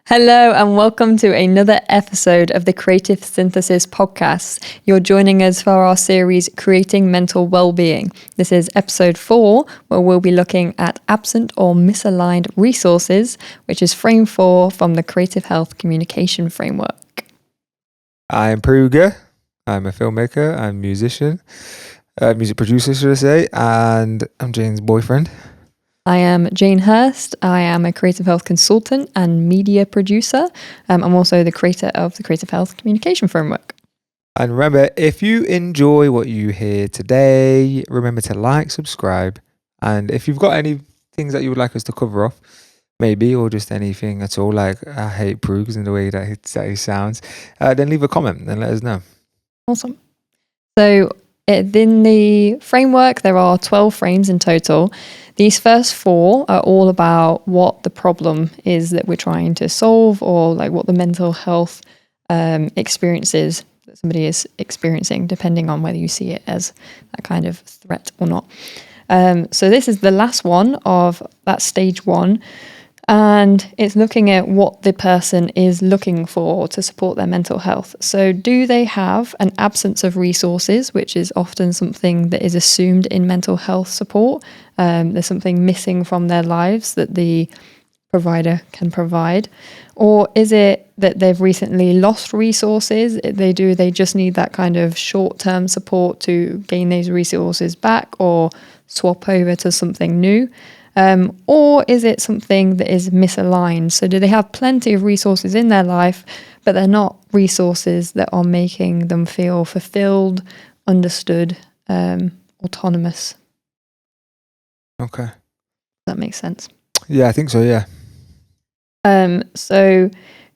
Hello and welcome to another episode of the Creative Synthesis podcast. You're joining us for our series Creating Mental Wellbeing. This is episode 4, where we'll be looking at absent or misaligned resources, which is frame 4 from the Creative Health Communication Framework. I'm Pruga. I'm a filmmaker and musician, music producer, should I say, and I'm Jane's boyfriend. I am Jane Hearst. I am a creative health consultant and media producer. I'm also the creator of the Creative Health Communication Framework. And remember, if you enjoy what you hear today, remember to like, subscribe, and if you've got any things that you would like us to cover off, maybe, or just anything at all, like I hate Prugs in the way that he sounds, then leave a comment and let us know. Awesome. So in the framework, there are 12 frames in total. These first 4 are all about what the problem is that we're trying to solve, or like what the mental health experience is that somebody is experiencing, depending on whether you see it as that kind of threat or not. So this is the last one of that stage 1. And it's looking at what the person is looking for to support their mental health. So do they have an absence of resources, which is often something that is assumed in mental health support? There's something missing from their lives that the provider can provide. Or is it that they've recently lost resources? They just need that kind of short-term support to gain those resources back or swap over to something new? Or is it something that is misaligned? So do they have plenty of resources in their life, but they're not resources that are making them feel fulfilled, understood, autonomous? Okay. That makes sense. Yeah, I think so, yeah. So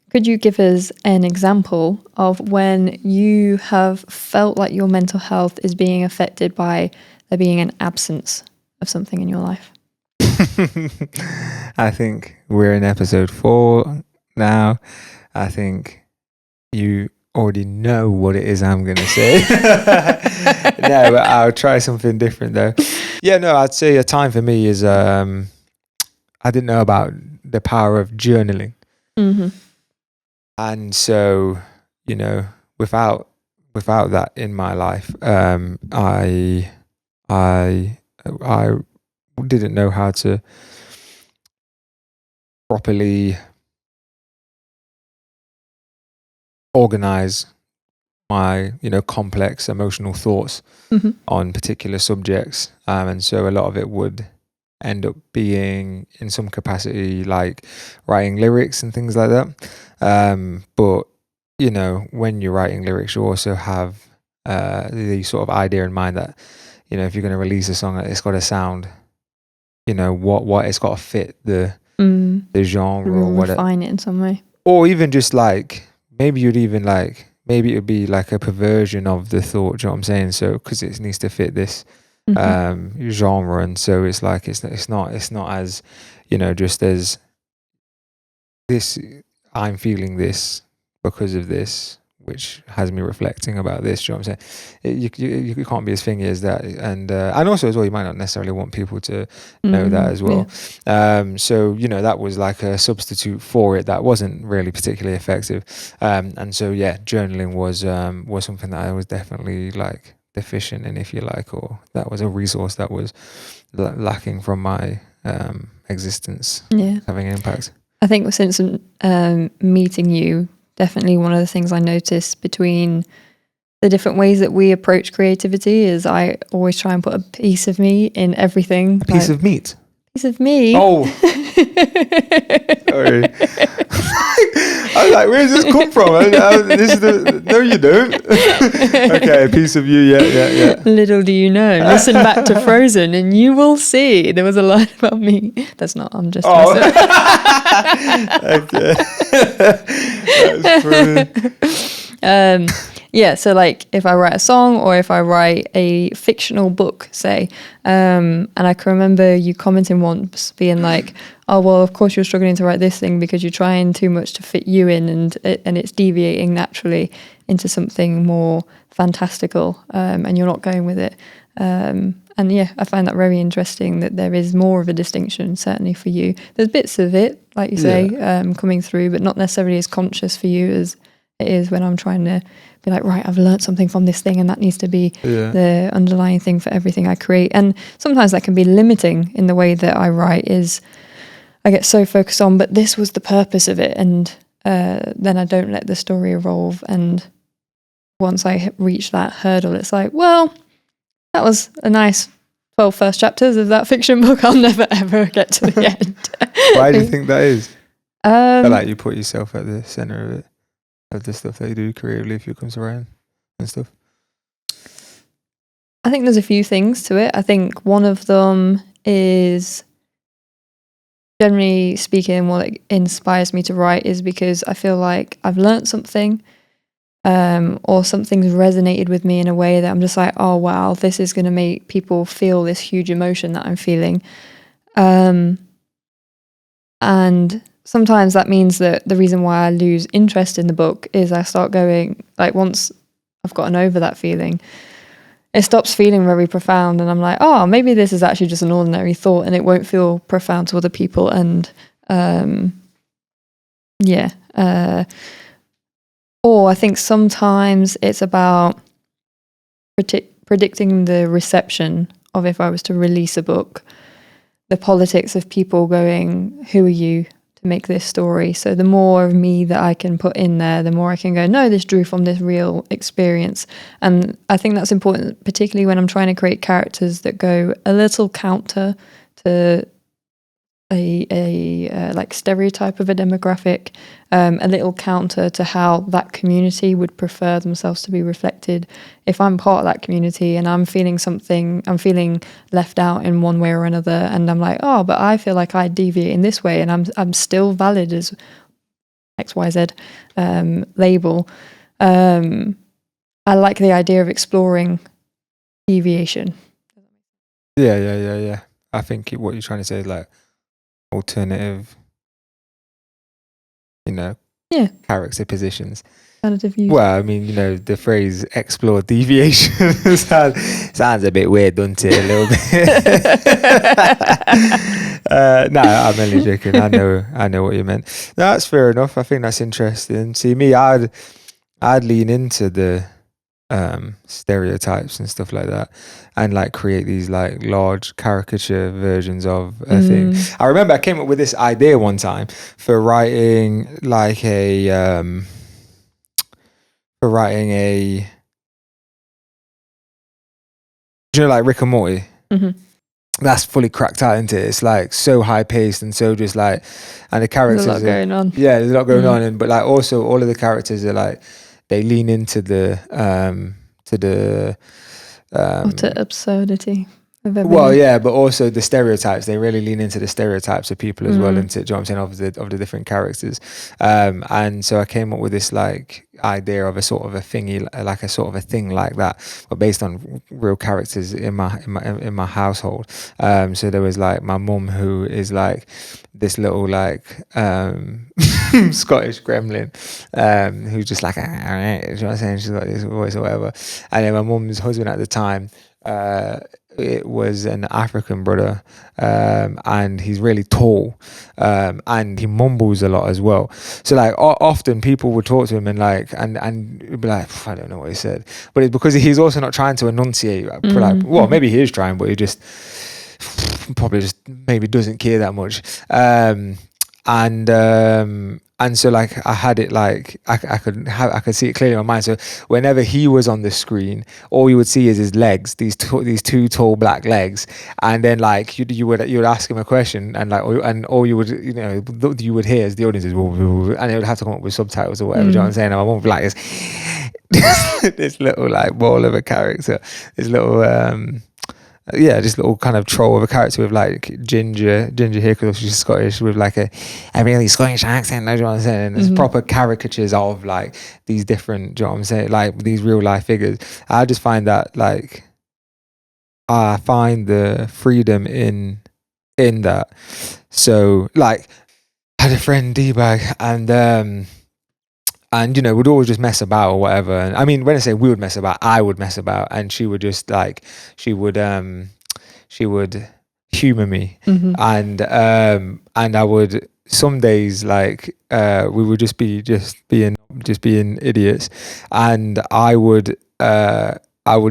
could you give us an example of when you have felt like your mental health is being affected by there being an absence of something in your life? I think we're in episode 4 now. I think you already know what it is I'm going to say. No, but I'll try something different though. Yeah, no, I'd say a time for me is I didn't know about the power of journaling. Mm-hmm. And so, without that in my life, I didn't know how to properly organize my complex emotional thoughts Mm-hmm. on particular subjects, and so a lot of it would end up being in some capacity like writing lyrics and things like that, but when you're writing lyrics, you also have the sort of idea in mind that if you're going to release a song, it's got to sound what it's got to fit the genre or whatever. Refine it in some way. Or even just like, maybe it would be like a perversion of the thought, do you know what I'm saying? So, because it needs to fit this genre, and so it's like, it's not as, just as this, I'm feeling this because of this, which has me reflecting about this, do you know what I'm saying? You can't be as thingy as that, and also as well, you might not necessarily want people to know that as well. Yeah. So that was like a substitute for it that wasn't really particularly effective, and so yeah, journaling was something that I was definitely like deficient in, if you like, or that was a resource that was lacking from my existence, having an impact. I think since meeting you, definitely one of the things I noticed between the different ways that we approach creativity is I always try and put a piece of me in everything. A piece of meat? Piece of me. Oh. Sorry. I was like, where's this come from? No, you don't. Okay, a piece of you, yeah. Little do you know. Listen back to Frozen and you will see there was a line about me. That's not, I'm just... Okay. That's brilliant. Yeah, so like if I write a song or if I write a fictional book, say, and I can remember you commenting once being like, oh, well, of course you're struggling to write this thing because you're trying too much to fit you in, and it's deviating naturally into something more fantastical, and you're not going with it. And And yeah, I find that very interesting that there is more of a distinction, certainly for you. There's bits of it, like you say, coming through, but not necessarily as conscious for you as it is when I'm trying to be like, right, I've learned something from this thing and that needs to be the underlying thing for everything I create. And sometimes that can be limiting in the way that I write, is I get so focused on, but this was the purpose of it. And then I don't let the story evolve. And once I reach that hurdle, it's like, well, that was a nice 12 first chapters of that fiction book. I'll never, ever get to the end. Why do you think that is? Like you put yourself at the center of it, of the stuff that you do creatively if you come to writing and stuff? I think there's a few things to it. I think one of them is, generally speaking, what inspires me to write is because I feel like I've learned something, or something's resonated with me in a way that I'm just like, oh wow, this is going to make people feel this huge emotion that I'm feeling. And sometimes that means that the reason why I lose interest in the book is I start going, like, once I've gotten over that feeling, it stops feeling very profound, and I'm like, oh, maybe this is actually just an ordinary thought and it won't feel profound to other people. And or I think sometimes it's about predicting the reception of, if I was to release a book, the politics of people going, who are you to make this story? So the more of me that I can put in there, the more I can go, no, this drew from this real experience. And I think that's important, particularly when I'm trying to create characters that go a little counter to a like stereotype of a demographic, a little counter to how that community would prefer themselves to be reflected. If I'm part of that community and I'm feeling something, I'm feeling left out in one way or another, and I'm like, oh, but I feel like I deviate in this way, and I'm still valid as XYZ label. I like the idea of exploring deviation. Yeah. I think what you're trying to say is like alternative, character positions. Alternative views. Well, I mean, the phrase explore deviation sounds a bit weird, doesn't it? A little bit. No, I'm only joking. I know what you meant. No, that's fair enough. I think that's interesting. See, me, I'd lean into the stereotypes and stuff like that, and like create these like large caricature versions of a thing. I remember I came up with this idea one time for writing like a like Rick and Morty. That's fully cracked out into it. It's like so high paced and so just like, and the characters, there's a lot going on. Yeah, there's a lot going on, and but like also all of the characters are like, they lean into the utter absurdity of everything. Well, yeah, but also the stereotypes. They really lean into the stereotypes of people as well, into, do you know what I'm saying, of the different characters. And so I came up with this like idea of a sort of a thingy, like a sort of a thing like that, but based on real characters in my household. So there was like my mum, who is like this little like Scottish gremlin, who's just like, you know what I'm saying, she's got this voice or whatever. And then my mum's husband at the time, it was an African brother, and he's really tall, and he mumbles a lot as well. So like often people would talk to him and like and be like, I don't know what he said, but it's because he's also not trying to enunciate. Well, maybe he is trying, but he just probably just maybe doesn't care that much. And so like I had it like I could see it clearly in my mind. So whenever he was on the screen, all you would see is his legs, these two tall black legs, and then like you would ask him a question, and like and all you would you would hear is the audience is, and it would have to come up with subtitles or whatever. You know what I'm saying? And my mum would be like this little like ball of a character, this little this little kind of troll of a character with like ginger hair, because she's Scottish, with like a really Scottish accent, you know what I'm saying? And there's proper caricatures of like these different, do you know what I'm saying, like these real life figures. I just find that like I find the freedom in that. So like I had a friend D-Bag, and we'd always just mess about or whatever. And I mean, when I say we would mess about, I would mess about, and she would just like, she would she would humor me, and I would some days like we would just being idiots, and I would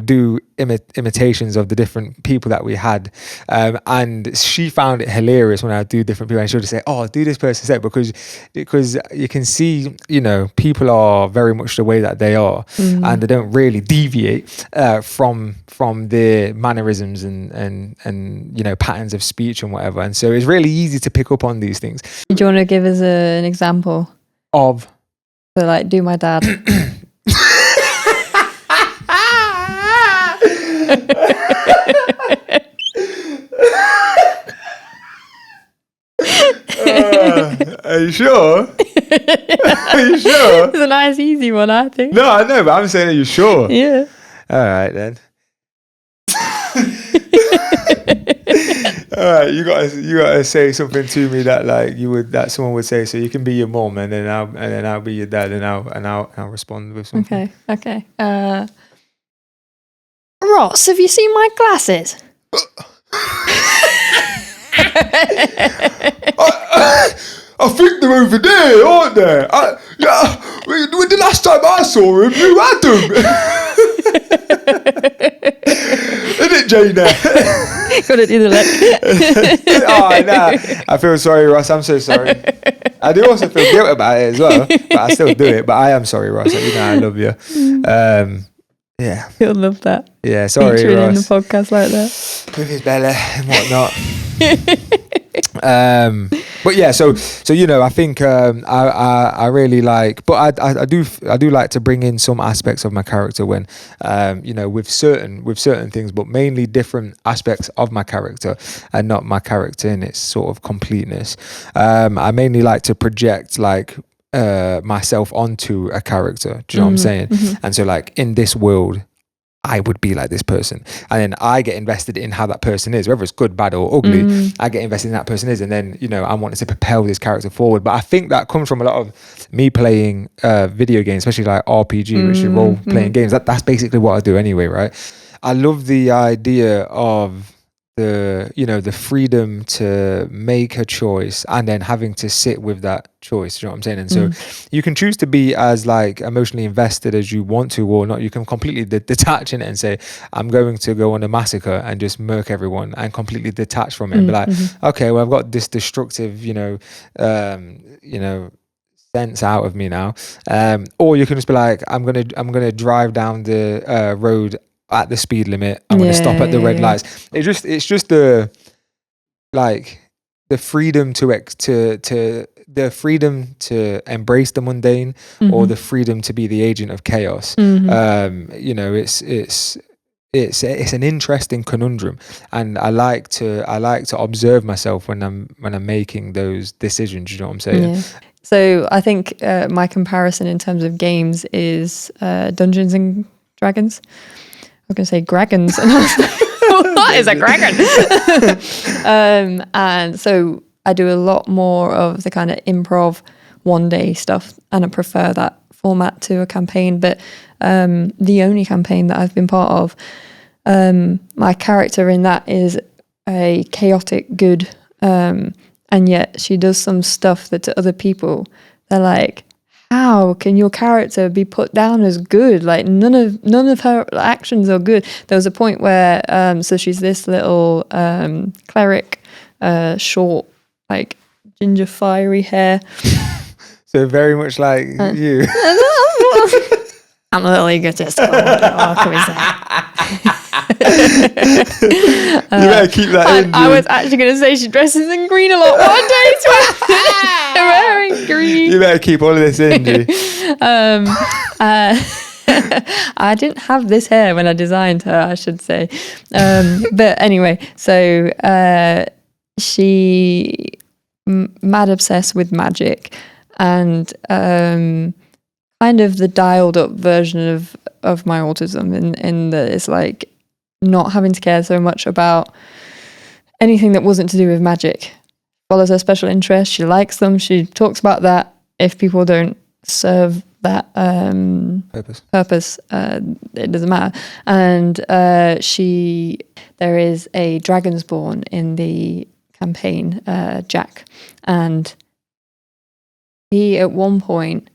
do imitations of the different people that we had, and she found it hilarious when I do different people, and she would say, "Oh, do this person said," because you can see, you know, people are very much the way that they are, and they don't really deviate from their mannerisms and you know, patterns of speech and whatever, and so it's really easy to pick up on these things. Do you want to give us an example Of? So like, do my dad. Are you sure? Are you sure? It's a nice easy one, I think. No, I know, but I'm saying, are you sure? Yeah. All right then. All right, you gotta say something to me that like that someone would say. So you can be your mom, and then I'll be your dad, and I'll respond with something. Okay. Ross, have you seen my glasses? I think they're over there, aren't they? The last time I saw him, you had them. Isn't it, Jane? Got it either leg. Oh, nah. I feel sorry, Ross. I'm so sorry. I do also feel guilt about it as well, but I still do it. But I am sorry, Ross. You know I love you. Yeah. He'll love that. Yeah, sorry, Ross. Ross. In the podcast like that. With his belly and whatnot. But yeah, so you know, I think I really like, but I do like to bring in some aspects of my character when you know, with certain things, but mainly different aspects of my character and not my character in its sort of completeness. I mainly like to project like myself onto a character. Do you know what I'm saying? And so like in this world, I would be like this person, and then I get invested in how that person is, whether it's good, bad, or ugly. I get invested in that person is, and then, you know, I wanted to propel this character forward. But I think that comes from a lot of me playing video games, especially like RPG, which is role playing games. That's basically what I do anyway, right? I love the idea of the freedom to make a choice and then having to sit with that choice. You know what I'm saying? And so you can choose to be as like emotionally invested as you want to, or not. You can completely detach in it and say, I'm going to go on a massacre and just murk everyone, and completely detach from it and be like, okay, well, I've got this destructive, sense out of me now. Or you can just be like, I'm gonna drive down the road at the speed limit. I'm going to stop at the red lights. It's just the freedom the freedom to embrace the mundane, or the freedom to be the agent of chaos. You know, it's an interesting conundrum, and I like to observe myself when I'm making those decisions. You know what I'm saying? Yeah. So I think my comparison in terms of games is Dungeons and Dragons. I was going to say Dragons. And I was like, what is a dragon? And so I do a lot more of the kind of improv one-day stuff, and I prefer that format to a campaign. But the only campaign that I've been part of, my character in that is a chaotic good, and yet she does some stuff that to other people, they're like, how can your character be put down as good? Like none of her actions are good. There was a point where so she's this little cleric, short, like ginger fiery hair. So very much like you. I'm a little egotistical. What can we say? You better keep that in. I was actually going to say she dresses in green a lot. One day wearing green. You better keep all of this in, G. I didn't have this hair when I designed her, I should say. But anyway, so she mad obsessed with magic, and kind of the dialed up version of my autism in that it's like not having to care so much about anything that wasn't to do with magic. Follows her special interests, she likes them, she talks about that. If people don't serve that purpose, it doesn't matter. And there is a Dragonsborn in the campaign, Jack, and he at one point,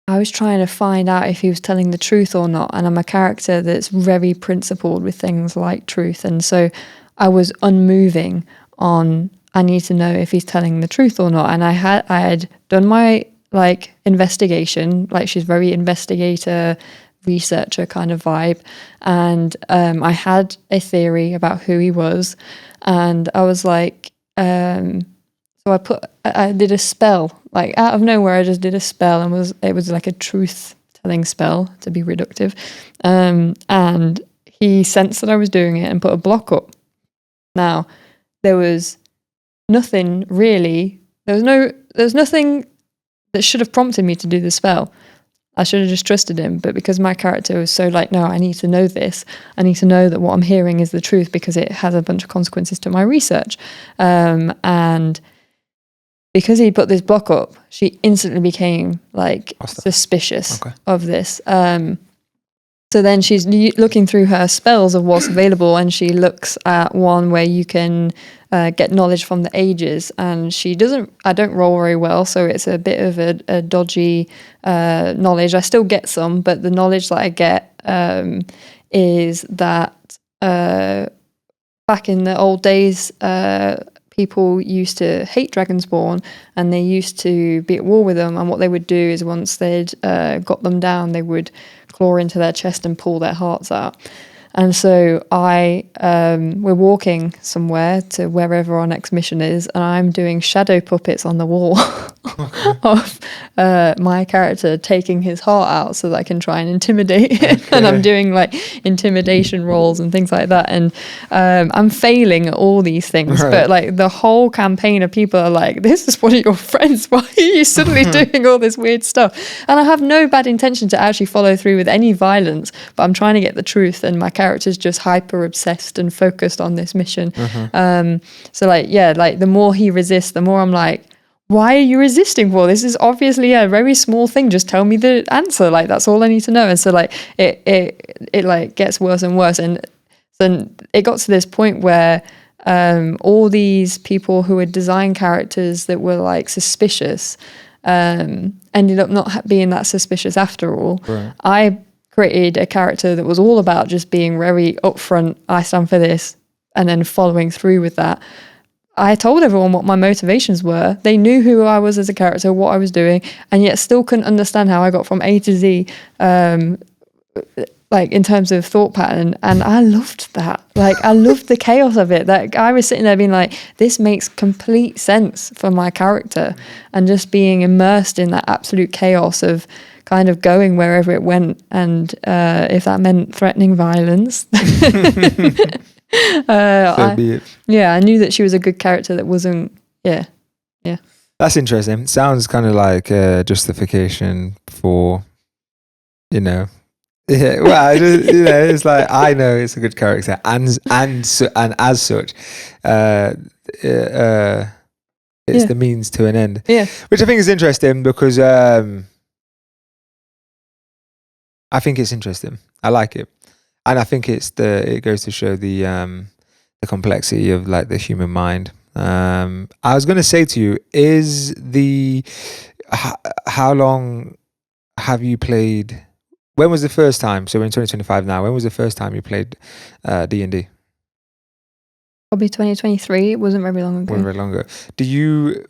I was trying to find out if he was telling the truth or not, and I'm a character that's very principled with things like truth, and so I was unmoving on, I need to know if he's telling the truth or not. And I had done my like investigation, like she's very investigator, researcher kind of vibe, and I had a theory about who he was, and I was like, so I did a spell, like out of nowhere. I just did a spell, and it was like a truth telling spell, to be reductive, and he sensed that I was doing it and put a block up. Now, there was nothing really. There was nothing that should have prompted me to do the spell. I should have just trusted him, but because my character was so like, no, I need to know this. I need to know that what I'm hearing is the truth because it has a bunch of consequences to my research, and because he put this block up, she instantly became like suspicious of this. So then she's looking through her spells of what's available, and she looks at one where you can get knowledge from the ages, and I don't roll very well, so it's a bit of a dodgy knowledge. I still get some, but the knowledge that I get is that back in the old days, people used to hate Dragonsborn, and they used to be at war with them, and what they would do is once they'd got them down, they would claw into their chest and pull their hearts out. And so we're walking somewhere to wherever our next mission is, and I'm doing shadow puppets on the wall of my character taking his heart out so that I can try and intimidate him. And I'm doing like intimidation rolls and things like that. And I'm failing at all these things. Right. But like the whole campaign of people are like, this is one of your friends. Why are you suddenly doing all this weird stuff? And I have no bad intention to actually follow through with any violence, but I'm trying to get the truth, and my character's just hyper obsessed and focused on this mission. So like, yeah, like the more he resists, the more I'm like, why are you resisting for? This is obviously a very small thing. Just tell me the answer. Like, that's all I need to know. And so like it like gets worse and worse. And then it got to this point where all these people who had designed characters that were like suspicious ended up not being that suspicious after all. Right. I created a character that was all about just being very upfront. I stand for this, and then following through with that. I told everyone what my motivations were. They knew who I was as a character, what I was doing, and yet still couldn't understand how I got from A to Z, like in terms of thought pattern. And I loved that. Like, I loved the chaos of it. That I was sitting there being like, this makes complete sense for my character, and just being immersed in that absolute chaos of kind of going wherever it went. And if that meant threatening violence, I knew that she was a good character that wasn't. Yeah. That's interesting. Sounds kind of like justification for, Yeah, well, it's like, I know it's a good character, and as such, it's the means to an end. Yeah, which I think is interesting because I think it's interesting. I like it. And I think it goes to show the complexity of like the human mind. I was going to say to you, how long have you played? When was the first time? So we're in 2025 now. When was the first time you played D&D? Probably 2023. It wasn't very long ago. Wasn't very long ago.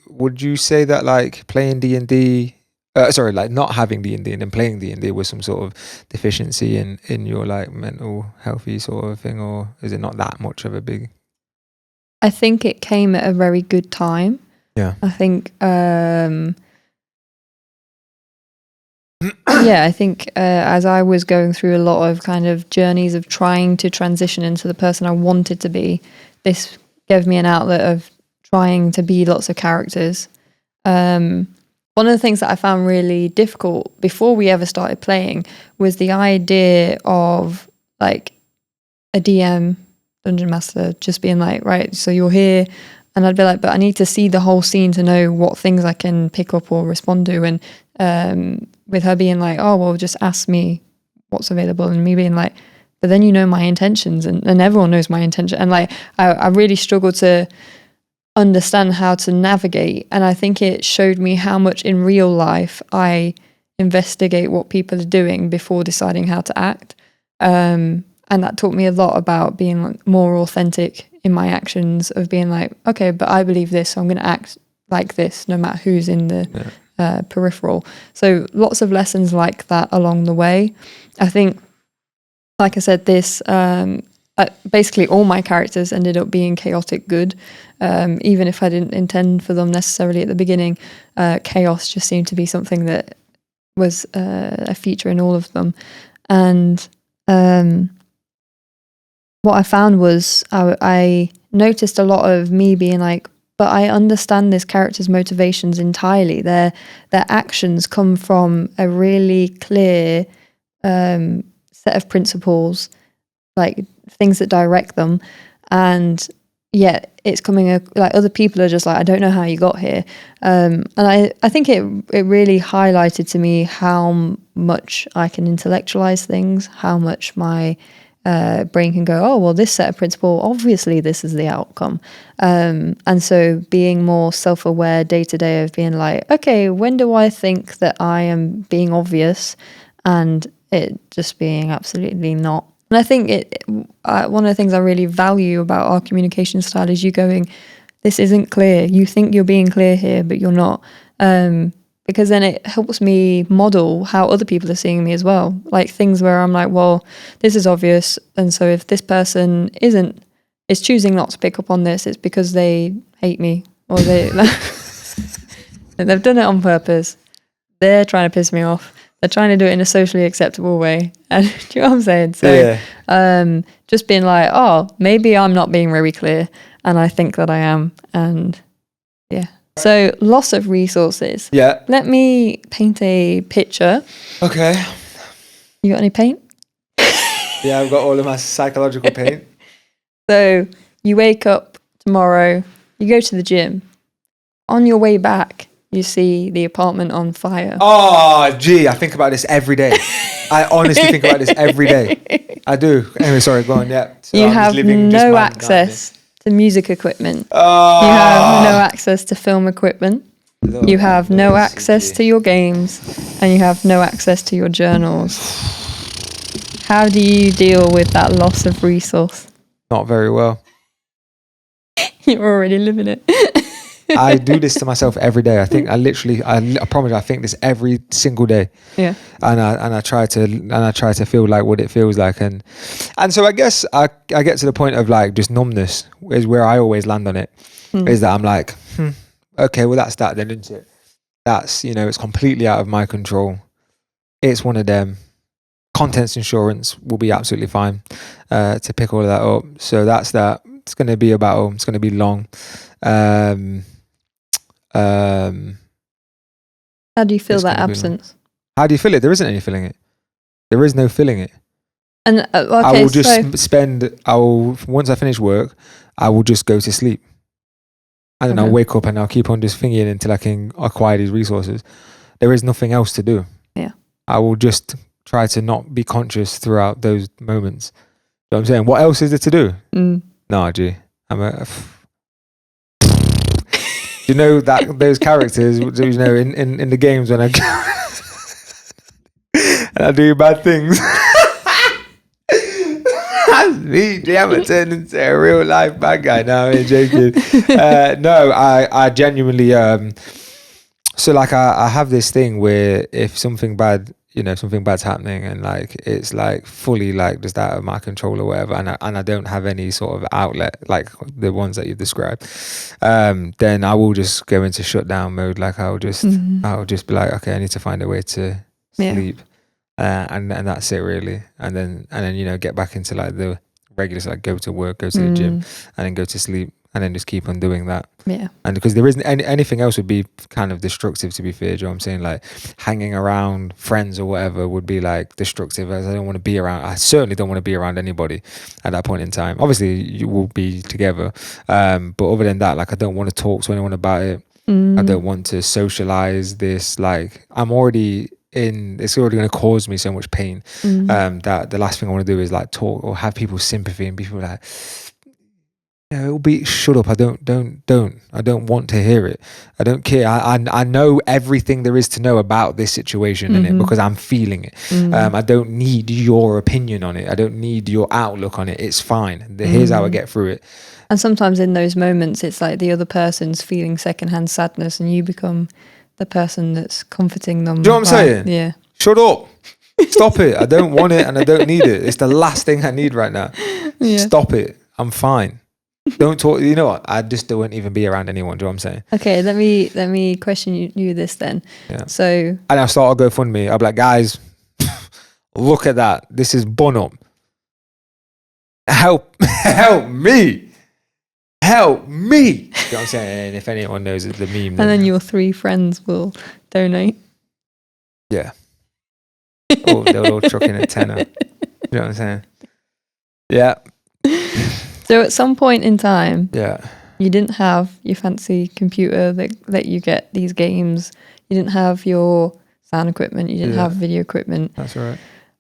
Would you say that like playing D&D? Like not having D&D and then playing D&D was some sort of deficiency in your like mental healthy sort of thing, or is it not that much of a big? I think it came at a very good time. Yeah. I think, as I was going through a lot of kind of journeys of trying to transition into the person I wanted to be, this gave me an outlet of trying to be lots of characters. One of the things that I found really difficult before we ever started playing was the idea of like a DM, Dungeon Master, just being like, right, so you're here, and I'd be like, but I need to see the whole scene to know what things I can pick up or respond to. And with her being like, oh, well, just ask me what's available, and me being like, but then you know my intentions, and everyone knows my intention. And like, I really struggled to understand how to navigate. And I think it showed me how much in real life I investigate what people are doing before deciding how to act. And that taught me a lot about being like more authentic in my actions, of being like, okay, but I believe this, so I'm going to act like this, no matter who's in the peripheral. So lots of lessons like that along the way. I think, like I said, this basically all my characters ended up being chaotic good, even if I didn't intend for them necessarily at the beginning. Chaos just seemed to be something that was a feature in all of them. And what I found was I noticed a lot of me being like, but I understand this character's motivations entirely. Their actions come from a really clear set of principles, like things that direct them, and yet it's coming like other people are just like, I don't know how you got here. And I think it really highlighted to me how much I can intellectualize things, how much my brain can go, oh, well, this set of principle, obviously this is the outcome. And so being more self-aware day to day of being like, okay, when do I think that I am being obvious and it just being absolutely not? And I think one of the things I really value about our communication style is you going, this isn't clear. You think you're being clear here, but you're not. Because then it helps me model how other people are seeing me as well. Like things where I'm like, well, this is obvious. And so if this person is choosing not to pick up on this, it's because they hate me, or they've done it on purpose. They're trying to piss me off. They're trying to do it in a socially acceptable way. And do you know what I'm saying? So just being like, oh, maybe I'm not being very clear, and I think that I am. And yeah. So loss of resources. Yeah. Let me paint a picture. Okay. You got any paint? Yeah, I've got all of my psychological paint. So you wake up tomorrow, you go to the gym. On your way back, you see the apartment on fire. Oh, gee, I think about this every day. I honestly think about this every day. I do. Anyway, sorry, go on. Yeah. So you have no access to music equipment. Oh. You have no access to film equipment. Lord, you have no access to your games, and you have no access to your journals. How do you deal with that loss of resource? Not very well. You're already living it. I do this to myself every day. I think I promise you, I think this every single day. Yeah. And I try to feel like what it feels like, and so I guess I get to the point of like just numbness is where I always land on it. Is that I'm like, okay, well that's that then, isn't it? That's, it's completely out of my control. It's one of them. Contents insurance will be absolutely fine to pick all of that up. So that's that. It's going to be a battle. It's going to be long. How do you feel that absence? How do you feel it? There isn't any feeling it. There is no feeling it. And I will just once I finish work, I will just go to sleep. And then I'll wake up and I'll keep on just thinking until I can acquire these resources. There is nothing else to do. Yeah. I will just try to not be conscious throughout those moments. You know what I'm saying? What else is there to do? No, gee. You know that those characters, in the games when I and I do bad things. That's me, Jay. I'm turned into a real life bad guy now. I'm joking. No, I genuinely so like I have this thing where if something bad, something bad's happening and like it's like fully like just out of my control or whatever, and I don't have any sort of outlet like the ones that you've described, then I will just go into shutdown mode. Like I'll just be like, okay, I need to find a way to sleep, and that's it really, and then get back into like the regulars, like go to work, go to the gym, and then go to sleep, and then just keep on doing that. Yeah. And because there isn't anything else would be kind of destructive, to be fair. Do you know what I'm saying? Like hanging around friends or whatever would be like destructive, as I certainly don't want to be around anybody at that point in time. Obviously you will be together. But other than that, like I don't want to talk to anyone about it. I don't want to socialize this. Like I'm already it's already going to cause me so much pain. That the last thing I want to do is like talk or have people's sympathy and people like, it'll be shut up. I don't want to hear it. I don't care. I know everything there is to know about this situation in it because I'm feeling it. I don't need your opinion on it. I don't need your outlook on it. It's fine. Here's how I get through it. And sometimes in those moments, it's like the other person's feeling secondhand sadness, and you become the person that's comforting them. Do you know what I'm saying? Yeah. Shut up. Stop it. I don't want it and I don't need it. It's the last thing I need right now. Yeah. Stop it. I'm fine. Don't talk. You know what? I just don't even be around anyone. Do you know what I'm saying? Okay, let me question you this then. Yeah. So, and I'll start a GoFundMe. I'll be like, guys, look at that. This is bun up. Help me. Help me. You know what I'm saying? And if anyone knows the meme. And then your 3 friends will donate. Yeah. Oh, they'll all chuck in a tenner. You know what I'm saying? Yeah. So at some point in time, yeah, you didn't have your fancy computer that let you get these games. You didn't have your sound equipment. You didn't have video equipment. That's right.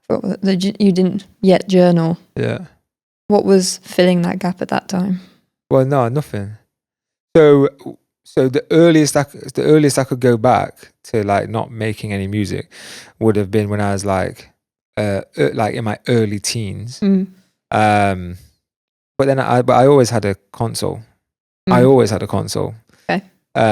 You didn't yet journal. Yeah. What was filling that gap at that time? Well, no, nothing. So the earliest I could go back to like not making any music would have been when I was like in my early teens. But then I always had a console. I always had a console. Okay.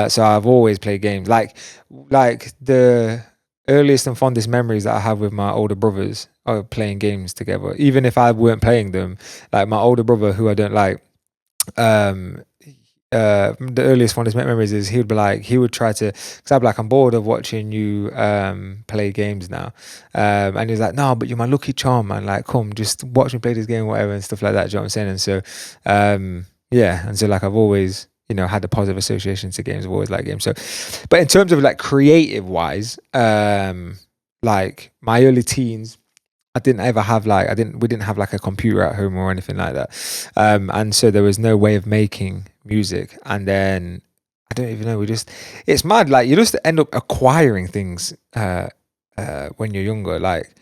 So I've always played games. Like the earliest and fondest memories that I have with my older brothers are playing games together. Even if I weren't playing them, like my older brother, who I don't like, the earliest fondest memories is he would try to, because I'd be like, I'm bored of watching you play games now, and he's like, no, but you're my lucky charm, man, like come just watch me play this game, whatever, and stuff like that. Do you know what I'm saying? And so and so like I've always had a positive association to games. I've always liked games. So but in terms of like creative wise, like my early teens, I didn't ever have we didn't have like a computer at home or anything like that. And so there was no way of making music. And then I don't even know, it's mad. Like you just end up acquiring things when you're younger. Like,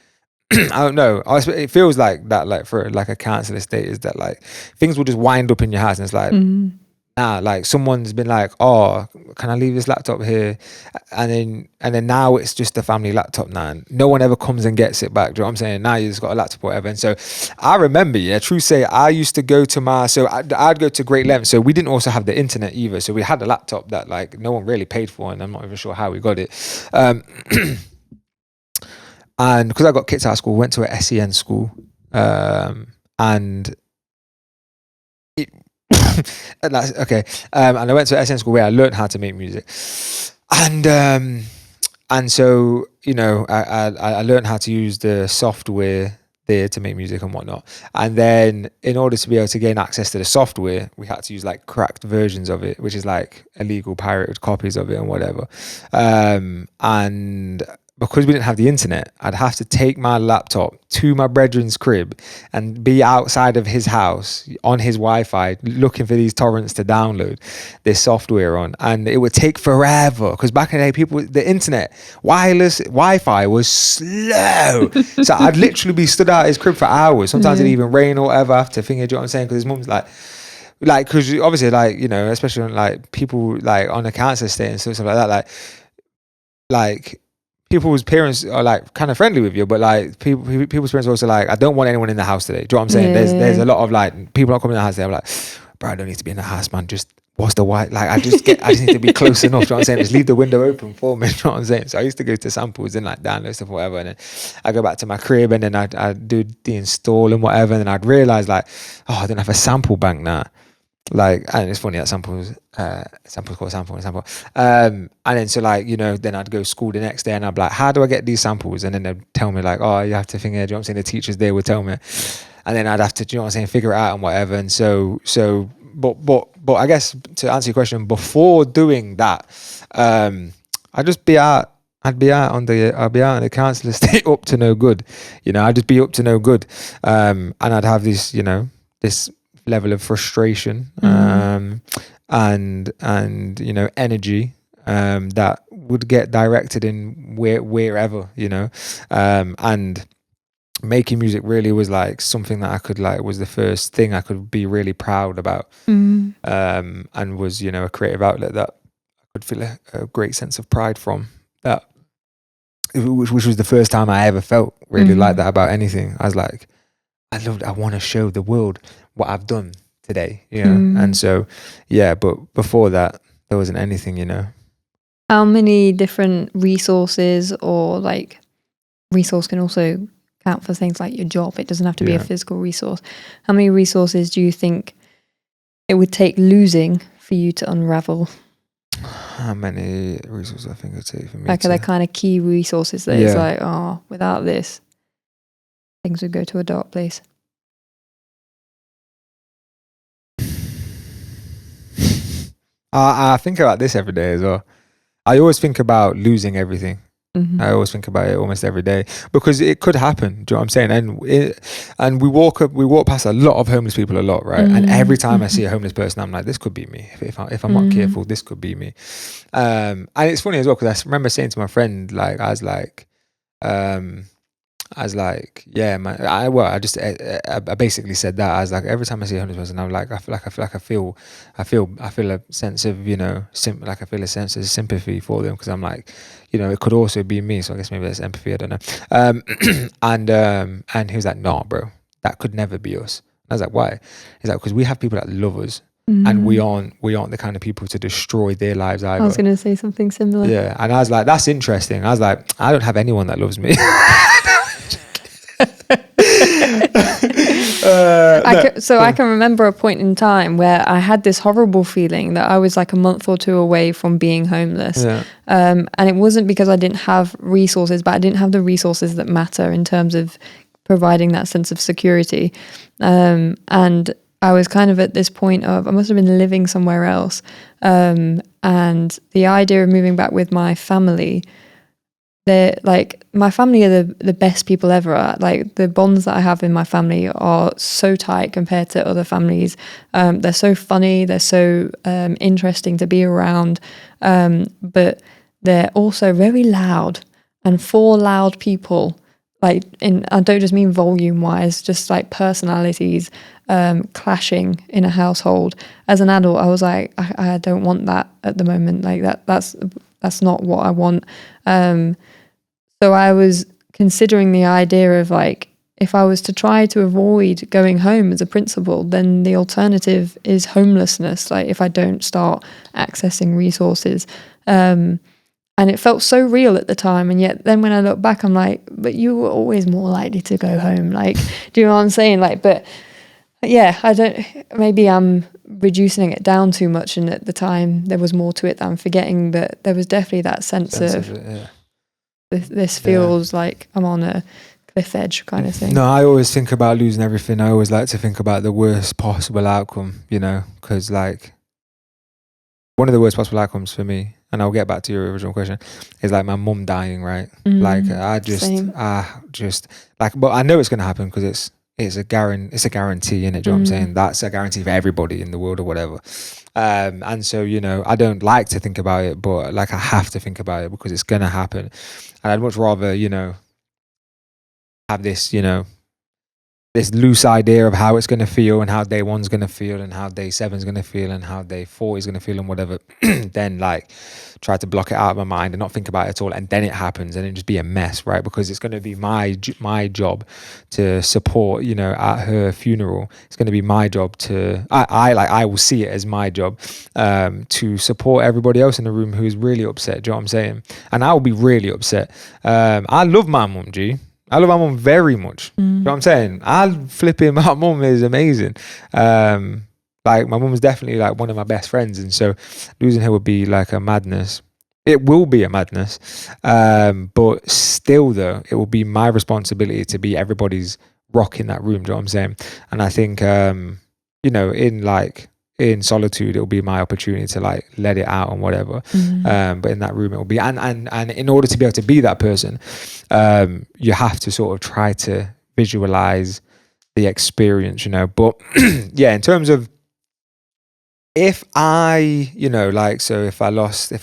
I don't know. It feels like that, like for like a cancer state is that like things will just wind up in your house and it's like, like someone's been like, oh, can I leave this laptop here? And then now it's just a family laptop now. And no one ever comes and gets it back. Do you know what I'm saying? Now you just got a laptop or whatever. And so I remember, true say, I used to go to I'd go to great lengths. So we didn't also have the internet either. So we had a laptop that like no one really paid for, and I'm not even sure how we got it. And because I got kicked out of school, went to a SEN school, and that's okay. And I went to SN school where I learned how to make music, and so I learned how to use the software there to make music and whatnot. And then in order to be able to gain access to the software, we had to use like cracked versions of it, which is like illegal pirated copies of it and whatever. And because we didn't have the internet, I'd have to take my laptop to my brethren's crib and be outside of his house on his Wi-Fi looking for these torrents to download this software on. And it would take forever because back in the day, the internet, wireless Wi-Fi was slow. So I'd literally be stood out his crib for hours. Sometimes it'd even rain or whatever. I have to finger, do you know what I'm saying? Because his mum's like, because obviously like, especially when like people like on a cancer state and stuff like that, like people's parents are like kind of friendly with you, but like people's parents are also like, I don't want anyone in the house today. Do you know what I'm saying? There's a lot of like people not coming in the house today. I'm like, bro, I don't need to be in the house, man. Just what's the white? Like I just need to be close enough. Do you know what I'm saying? Just leave the window open for me. Do you know what I'm saying? So I used to go to samples and like download stuff or whatever, and then I go back to my crib and then I'd do the install and whatever, and then I'd realize like, oh, I don't have a sample bank now. Like, and it's funny that samples called sample. And then so like, then I'd go to school the next day and I'd be like, how do I get these samples? And then they'd tell me like, oh, you have to finger, do you know what I'm saying? The teachers there would tell me. And then I'd have to, do you know what I'm saying, figure it out and whatever. And but I guess to answer your question, before doing that, I'd just be out. I'd be out on the council estate up to no good. I'd just be up to no good. And I'd have this, this level of frustration and energy that would get directed in wherever, you know, and making music really was like something that I could like, was the first thing I could be really proud about, and was, you know, a creative outlet that I could feel a great sense of pride from, that which was the first time I ever felt really like that about anything. I was like, I want to show the world what I've done today, you know. And so yeah, but before that there wasn't anything, you know. How many different resources, or like resource can also count for things like your job, it doesn't have to be a physical resource. How many resources do you think it would take losing for you to unravel? How many resources I think it would take for me like, are there kind of key resources that it's like, oh, without this things would go to a dark place? I think about this every day as well. I always think about losing everything. I always think about it almost every day, because it could happen. Do you know what I'm saying? And we walk past a lot of homeless people a lot, right? And every time I see a homeless person, I'm like, this could be me. If I'm not careful, this could be me. And it's funny as well, because I remember saying to my friend, like, I was like, yeah, man. I basically said that. I was like, every time I see a homeless person, I'm like, I feel a sense of, you know, I feel a sense of sympathy for them, because I'm like, you know, it could also be me. So I guess maybe that's empathy. I don't know. And he was like, nah, bro, that could never be us. And I was like, why? He's like, because we have people that love us. And we aren't the kind of people to destroy their lives either. I was going to say something similar. Yeah, and I was like, that's interesting. I was like, I don't have anyone that loves me. I can remember a point in time where I had this horrible feeling that I was like a month or two away from being homeless. And it wasn't because I didn't have resources, but I didn't have the resources that matter in terms of providing that sense of security. And I was kind of at this point of, I must have been living somewhere else. And the idea of moving back with my family, they're like, my family are the best people ever. Like, the bonds that I have in my family are so tight compared to other families. They're so funny, they're so interesting to be around, but they're also very loud. And for loud people, like, I don't just mean volume wise, just like personalities clashing in a household. As an adult, I was like, I don't want that at the moment. Like, that's not what I want. So I was considering the idea of, like, if I was to try to avoid going home as a principal, then the alternative is homelessness. Like, if I don't start accessing resources. And it felt so real at the time. And yet then when I look back, I'm like, but you were always more likely to go home. Like, do you know what I'm saying? Like, but yeah, maybe I'm reducing it down too much. And at the time there was more to it that I'm forgetting, but there was definitely that sense of it, this feels like I'm on a cliff edge kind of thing. No, I always think about losing everything. I always like to think about the worst possible outcome, you know, because like one of the worst possible outcomes for me, and I'll get back to your original question, is like my mum dying, right? Like I just like, but I know it's going to happen because it's a guarantee, innit? Do you know what I'm saying? That's a guarantee for everybody in the world or whatever. And so, you know, I don't like to think about it, but like I have to think about it because it's going to happen. And I'd much rather, you know, have this, you know, this loose idea of how it's going to feel and how day one's going to feel and how day seven's going to feel and how day 4 is going to feel and whatever, then like try to block it out of my mind and not think about it at all, and then it happens and it just be a mess, right? Because it's going to be my job to support, you know, at her funeral. It's going to be my job to I will see it as my job to support everybody else in the room who is really upset. Do you know what I'm saying? And I will be really upset. I love my mum, G. I love my mum very much. You know what I'm saying? My mum is amazing. Like, my mum is definitely like one of my best friends, and so losing her would be like a madness. It will be a madness, but still though, it will be my responsibility to be everybody's rock in that room. Do you know what I'm saying? And I think you know, in solitude, it'll be my opportunity to like let it out and whatever. But in that room, it'll be, and in order to be able to be that person, you have to sort of try to visualize the experience, you know. But yeah, in terms of if I, if I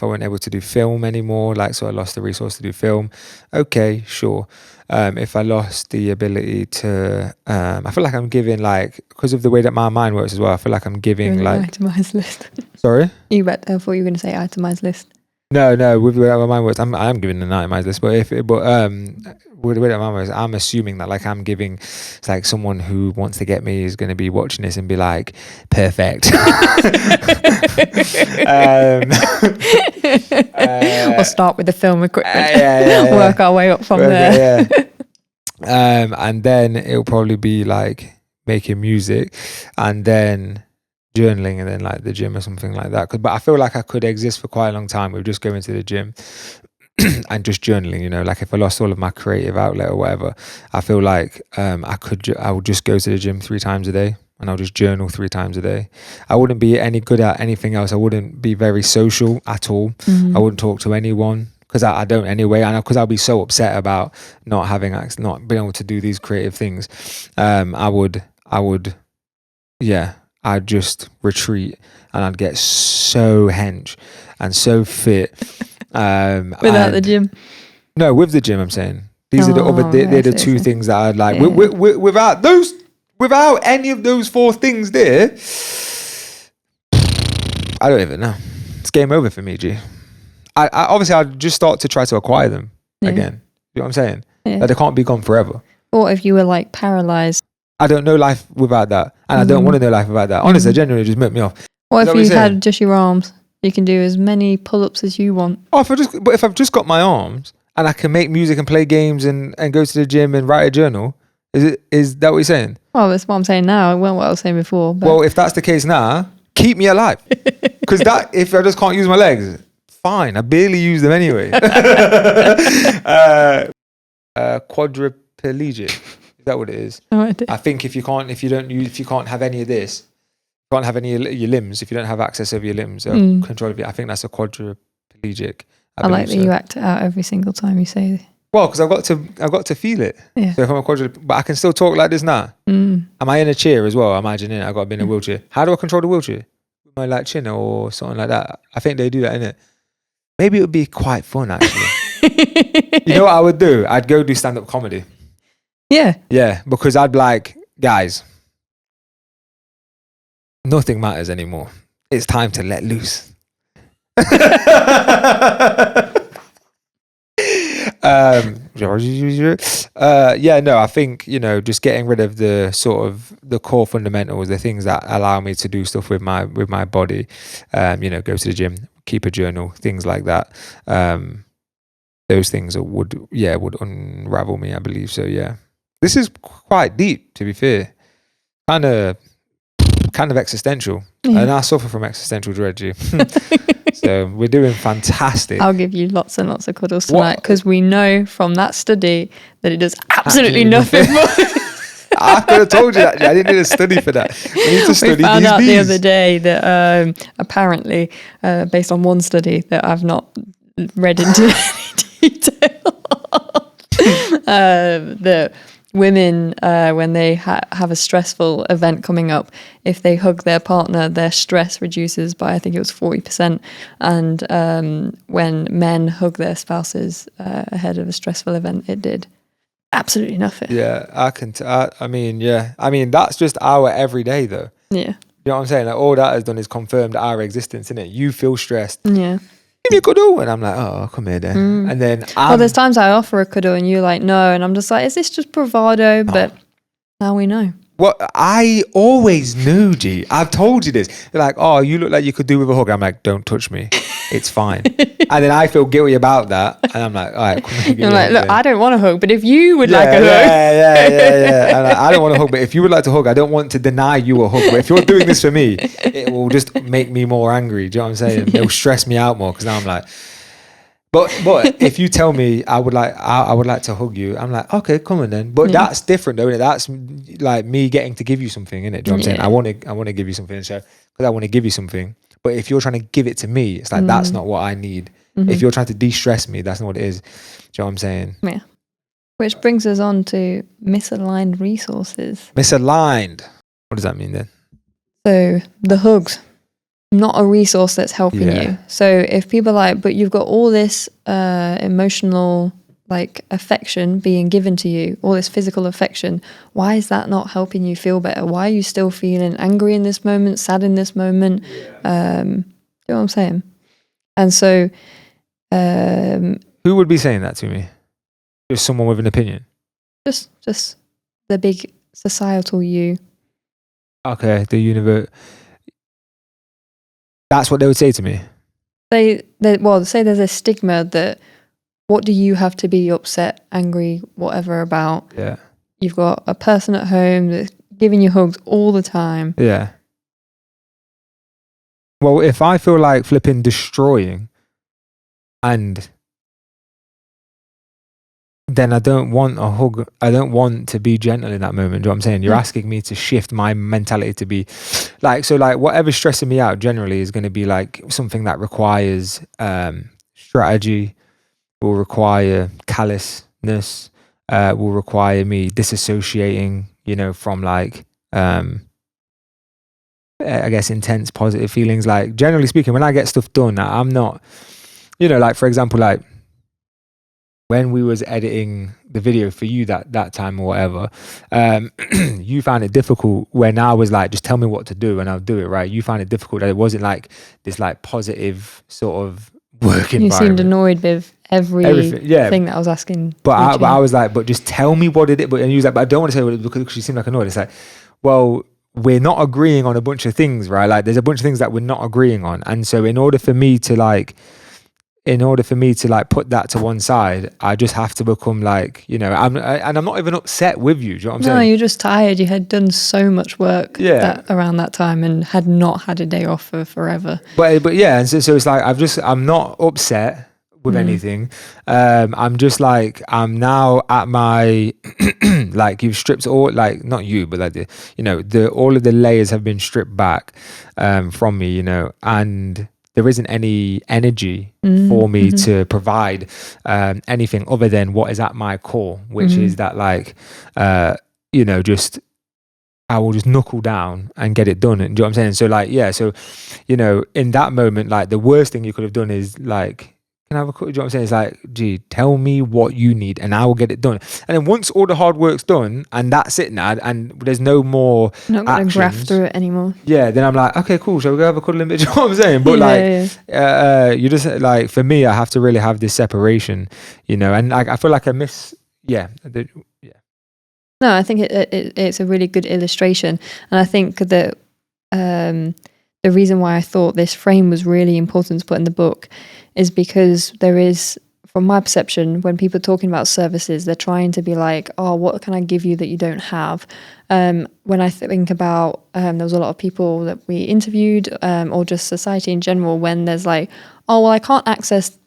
weren't able to do film anymore, so I lost the resource to do film, okay, sure. If I lost the ability to, I feel like I'm giving, because of the way that my mind works as well, I feel like I'm giving itemized list. Sorry? I thought you were going to say itemized list. No, with the way that my mind works, I'm giving an itemized list, with the way that my mind works, I'm assuming that I'm giving, it's like someone who wants to get me is going to be watching this and be like, perfect. We'll start with the film equipment, work our way up from there. And then it'll probably be making music, and then journaling, and then the gym or something like that. But I feel like I could exist for quite a long time with just going to the gym and just journaling, if I lost all of my creative outlet or whatever, I feel like I would just go to the gym 3 times a day, and I'll just journal 3 times a day. I wouldn't be any good at anything else. I wouldn't be very social at all. Mm-hmm. I wouldn't talk to anyone, because I don't anyway, and because I'll be so upset about not being able to do these creative things. I'd just retreat, and I'd get so hench and so fit. Without the gym? No, with the gym, I'm saying. These are the other, they're the 2 things that I'd like. Yeah. Without any of those 4 things there, I don't even know. It's game over for me, G. I obviously, I'd just start to try to acquire them again. You know what I'm saying? Yeah. They can't be gone forever. Or if you were paralyzed. I don't know life without that. And I don't want to know life without that. Honestly, genuinely just make me off. What if you had just your arms? You can do as many pull-ups as you want. Oh, if I've just got my arms and I can make music and play games and go to the gym and write a journal, is that what you're saying? Well, that's what I'm saying now. It wasn't what I was saying before. But. Well, if that's the case now, keep me alive. Because if I just can't use my legs, fine. I barely use them anyway. Quadriplegic. Is that what it is? Oh, I think if you can't have any of this, can't have any of your limbs, if you don't have access over your limbs or control of it, I think that's a quadriplegic. I like that you act it out every single time you say it. Well, because I've got to feel it. Yeah. So if I'm a quadriplegic, but I can still talk like this now. Am I in a chair as well? Imagine it. I've got to be in a wheelchair. How do I control the wheelchair? With my chin or something like that. I think they do that, innit? Maybe it would be quite fun actually. You know what I would do? I'd go do stand-up comedy. Yeah. Yeah, because I'd be like, guys, nothing matters anymore. It's time to let loose. I think, just getting rid of the sort of the core fundamentals, the things that allow me to do stuff with my body, go to the gym, keep a journal, things like that. Those things would unravel me, I believe. So yeah. This is quite deep, to be fair. Kind of existential. And I suffer from existential dread, G. So we're doing fantastic. I'll give you lots and lots of cuddles tonight, because we know from that study that it does absolutely nothing more. I could have told you that. I didn't need a study for that. We need to study we found these out bees. the other day that apparently, based on one study that I've not read into any detail, that women, when they have a stressful event coming up, if they hug their partner, their stress reduces by, I think it was 40%. And when men hug their spouses ahead of a stressful event, it did absolutely nothing. Yeah, I mean, that's just our everyday though. Yeah. You know what I'm saying? All that has done is confirmed our existence, innit? You feel stressed. Yeah. Give me a cuddle, and I'm like, oh, come here then. And then there's times I offer a cuddle and you're like, no, and I'm just like, is this just bravado? But now we know. Well, I always knew, G. I've told you this. They're like, oh, you look like you could do with a hug. I'm like, don't touch me. It's fine. And then I feel guilty about that. And I'm like, all right, come here. I'm like, look, I don't want a hug, but if you would like a hug. Yeah. And I don't want a hug, but if you would like to hug, I don't want to deny you a hug. But if you're doing this for me, it will just make me more angry. Do you know what I'm saying? It'll stress me out more, because now I'm like, but if you tell me I would like to hug you, I'm like, okay, come on then. But that's different though, innit? That's like me getting to give you something, innit? Do you know what I'm saying? I want to give you something, so because I want to give you something. But if you're trying to give it to me, it's like that's not what I need. If you're trying to de-stress me, that's not what it is. Do you know what I'm saying? Yeah. Which brings us on to misaligned resources. Misaligned. What does that mean then? So the hugs. not a resource that's helping you. So if people are like, but you've got all this emotional like affection being given to you, all this physical affection, why is that not helping you feel better? Why are you still feeling angry in this moment, sad in this moment? Do you know what I'm saying? And so who would be saying that to me? Just someone with an opinion? Just the big societal you. Okay, the universe. That's what they would say to me. Say there's a stigma that what do you have to be upset, angry, whatever about? Yeah. You've got a person at home that's giving you hugs all the time. Yeah. Well, if I feel like flipping destroying, and then I don't want a hug. I don't want to be gentle in that moment. Do you know what I'm saying? You're asking me to shift my mentality to be like, so like whatever's stressing me out generally is going to be like something that requires strategy, will require callousness, will require me disassociating, you know, from like, I guess intense positive feelings. Like generally speaking, when I get stuff done, I'm not, you know, like for example, like when we was editing the video for you that time or whatever, you found it difficult when I was like, just tell me what to do and I'll do it, right? You found it difficult that it wasn't like this like positive sort of work environment. You seemed annoyed with everything that I was asking. But I was like, but just tell me what it is. And he was like, but I don't want to say what it is because she seemed like annoyed. It's like, well, we're not agreeing on a bunch of things, right? Like there's a bunch of things that we're not agreeing on. And so in order for me to put that to one side, I just have to become like, you know, I'm not even upset with you. Do you know what I'm saying? No, you're just tired. You had done so much work around that time and had not had a day off for forever. But yeah, and so it's like I'm not upset with anything. I'm just like, I'm now at my like you've stripped all, like not you, but like all of the layers have been stripped back from me, you know, and there isn't any energy for me to provide anything other than what is at my core, which is that like, you know, just I will just knuckle down and get it done. And do you know what I'm saying? So like, yeah, so, you know, in that moment, like the worst thing you could have done is like, can I have a quick, do you know what I'm saying? It's like, gee, tell me what you need and I will get it done. And then once all the hard work's done and that's it now, and there's no more not going to graft through it anymore. Yeah, then I'm like, okay, cool. Shall we go have a cuddle in bit? Do you know what I'm saying? But you just like, for me, I have to really have this separation, you know, and I feel like I miss, No, I think it's a really good illustration. And I think that the reason why I thought this frame was really important to put in the book is because there is, from my perception, when people are talking about services, they're trying to be like, oh, what can I give you that you don't have? When I think about, there was a lot of people that we interviewed, or just society in general, when there's like, oh, well, I can't access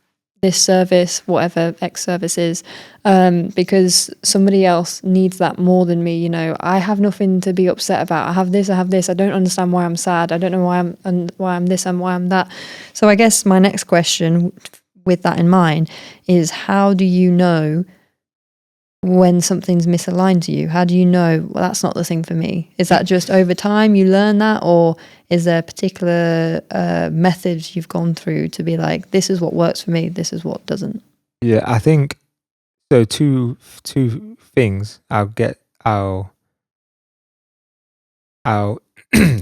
this service, whatever X service is, because somebody else needs that more than me. You know, I have nothing to be upset about. I have this. I don't understand why I'm sad. I don't know why I'm this and why I'm that. So I guess my next question with that in mind is, how do you know when something's misaligned to you? How do you know, well, that's not the thing for me? Is that just over time you learn that, or is there particular methods you've gone through to be like, this is what works for me, this is what doesn't? Yeah, I think so. Two things.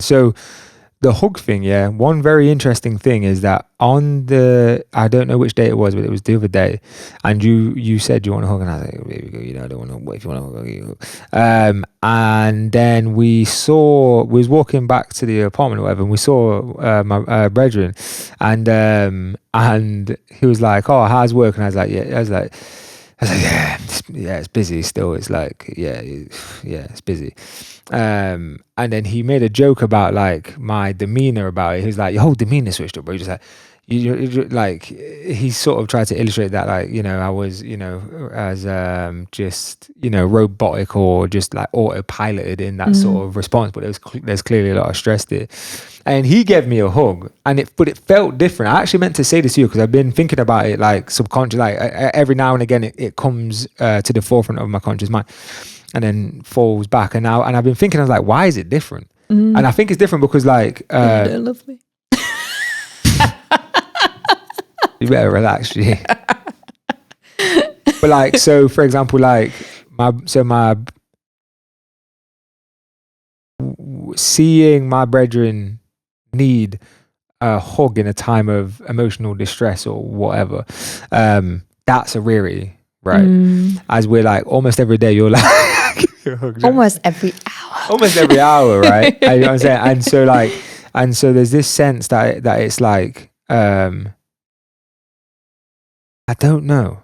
So the hug thing, yeah. One very interesting thing is that on I don't know which day it was, but it was the other day, and you said you want to hug, and I was like, baby, you know, I don't want to. What if you want to hug? You hug. And then we was walking back to the apartment or whatever, and we saw my brethren, and he was like, oh, how's work? And I was like, yeah, it's busy still. It's like, yeah, it's busy. And then he made a joke about like my demeanor about it. He was like, your whole demeanor switched up, bro. You're just like, you like, he sort of tried to illustrate that, like, you know, I was, you know, as just, you know, robotic or just like autopiloted in that sort of response. But there's clearly a lot of stress there. And he gave me a hug, but it felt different. I actually meant to say this to you because I've been thinking about it, like subconscious, like every now and again it comes to the forefront of my conscious mind, and then falls back. And I've been thinking, I was like, why is it different? And I think it's different because like, lovely. You better relax, G. But like, so for example, like seeing my brethren need a hug in a time of emotional distress or whatever, that's a rarity, right? As we're like almost every day, you're like almost every hour, right? You know what I'm saying? And so like, and so there's this sense that it's like, I don't know,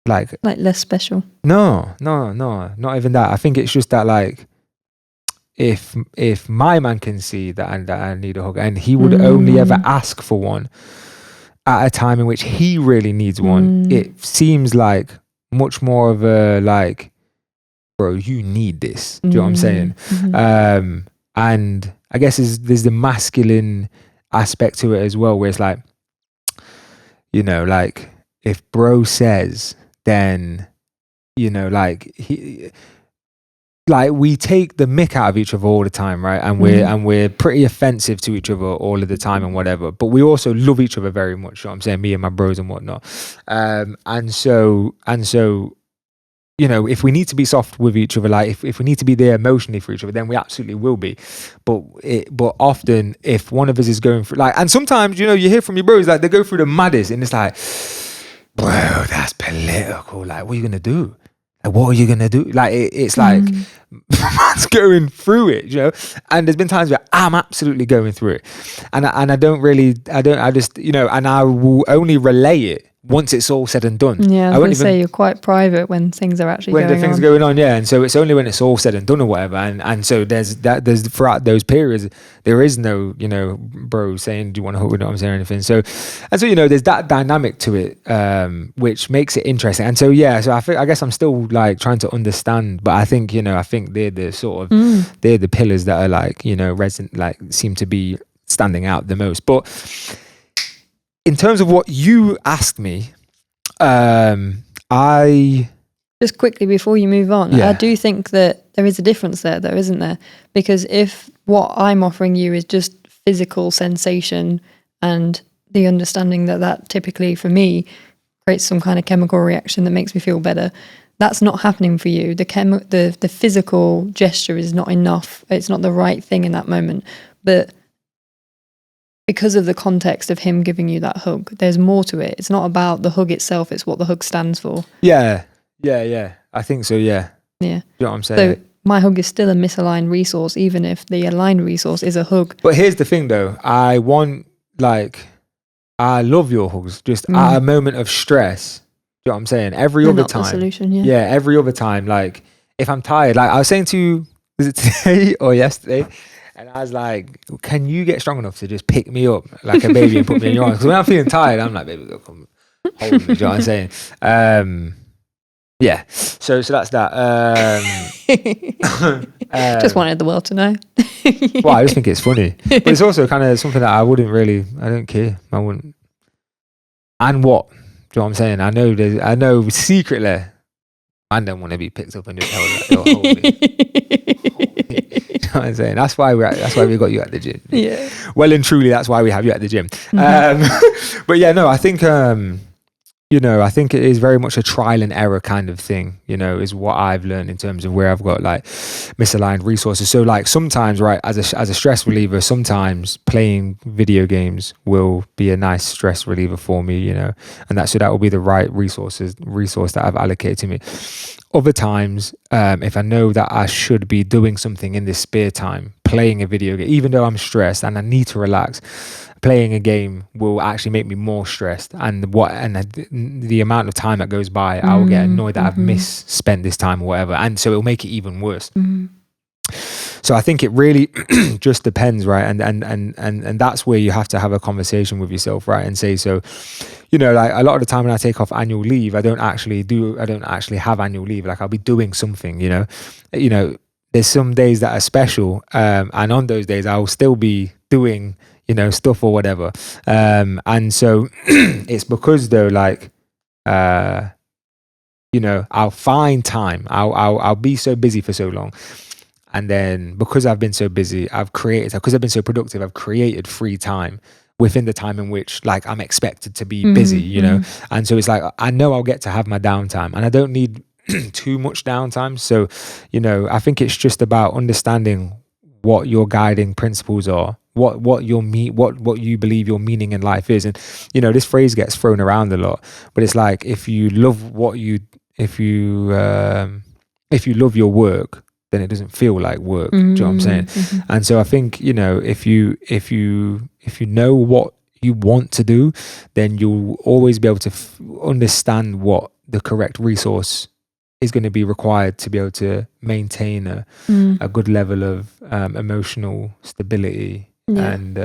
like less special. No, not even that. I think it's just that like, if my man can see that I need a hug, and he would only ever ask for one at a time in which he really needs one, it seems like much more of a like, bro, you need this. Do you know what I'm saying? And I guess there's the masculine aspect to it as well, where it's like, you know, like if bro says, then, you know, like we take the mick out of each other all the time, right? And we're pretty offensive to each other all of the time and whatever. But we also love each other very much. You know what I'm saying? Me and my bros and whatnot. And so, you know, if we need to be soft with each other, like if we need to be there emotionally for each other, then we absolutely will be. But often if one of us is going through, like, and sometimes, you know, you hear from your bros, like they go through the maddest, and it's like, bro, that's political. Like, what are you gonna do? Like, what are you gonna do? Like, it's like man's going through it, you know. And there's been times where I'm absolutely going through it, and I just, you know, and I will only relay it once it's all said and done. Yeah, I was going to say you're quite private when things are actually going on. When the things are going on, yeah. And so it's only when it's all said and done or whatever. And so there's throughout those periods, there is no, you know, bro saying, do you want to hook with what I'm saying or anything? So, and so, you know, there's that dynamic to it, which makes it interesting. And so, yeah, so I guess I'm still like trying to understand, but I think, you know, they're the sort of, they're the pillars that are like, you know, like seem to be standing out the most. But in terms of what you asked me, I just quickly before you move on, I do think that there is a difference there, though, isn't there? Because if what I'm offering you is just physical sensation and the understanding that typically for me creates some kind of chemical reaction that makes me feel better, that's not happening for you. The physical gesture is not enough. It's not the right thing in that moment. But because of the context of him giving you that hug, there's more to it. It's not about the hug itself, it's what the hug stands for. Yeah. I think so, yeah. Yeah. You know what I'm saying? So my hug is still a misaligned resource, even if the aligned resource is a hug. But here's the thing though, I love your hugs, just at a moment of stress. You know what I'm saying? Every other time. The solution, yeah. Yeah, every other time, like if I'm tired, like I was saying to you, was it today or yesterday? And I was like, can you get strong enough to just pick me up like a baby and put me in your arms? Because when I'm feeling tired, I'm like, baby, go come hold me. Do you know what I'm saying? Yeah. So that's that. Just wanted the world to know. Well, I just think it's funny. But it's also kind of something that I don't care. I wouldn't. And what? Do you know what I'm saying? I know secretly, I don't want to be picked up and just held hold me. You know what I'm saying? That's why we got you at the gym. Yeah. Well and truly, that's why we have you at the gym. But yeah, no, I think you know, I think it is very much a trial and error kind of thing, you know, is what I've learned in terms of where I've got like misaligned resources. So like sometimes, right, as a stress reliever, sometimes playing video games will be a nice stress reliever for me, you know, and that will be the right resource that I've allocated to me. Other times, if I know that I should be doing something in this spare time, playing a video game, even though I'm stressed and I need to relax, playing a game will actually make me more stressed. And the amount of time that goes by, I will get annoyed that I've misspent this time or whatever. And so it'll make it even worse. So I think it really just depends, right? And that's where you have to have a conversation with yourself, right? And say, so, you know, like a lot of the time when I take off annual leave, I don't actually have annual leave. Like I'll be doing something, you know, there's some days that are special. And on those days I'll still be doing, you know, stuff or whatever. And so it's because though, like, you know, I'll find time. I'll be so busy for so long. And then because I've been so busy, because I've been so productive, I've created free time within the time in which like I'm expected to be busy, you know. And so it's like I know I'll get to have my downtime, and I don't need too much downtime. So, you know, I think it's just about understanding what your guiding principles are, what you believe your meaning in life is. And you know, this phrase gets thrown around a lot, but it's like if you love your work, then it doesn't feel like work. Do you know what I'm saying? And so I think, you know, if you know what you want to do, then you'll always be able to understand what the correct resource is going to be required to be able to maintain a good level of emotional stability and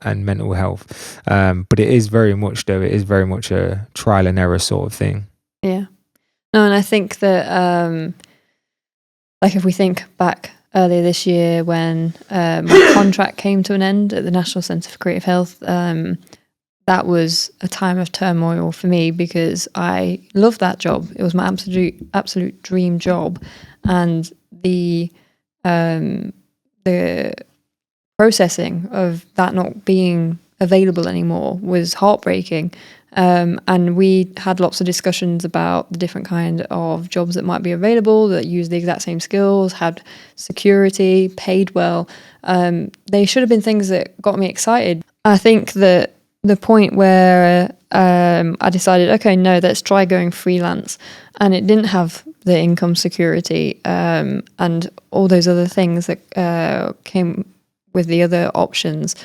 mental health. But it is very much a trial and error sort of thing. Yeah. No, and I think that like if we think back earlier this year when my contract came to an end at the National Centre for Creative Health, that was a time of turmoil for me because I loved that job. It was my absolute dream job, and the processing of that not being available anymore was heartbreaking. And we had lots of discussions about the different kind of jobs that might be available that use the exact same skills, had security, paid well. They should have been things that got me excited. I think that the point where I decided, okay, no, let's try going freelance, and it didn't have the income security and all those other things that came with the other options.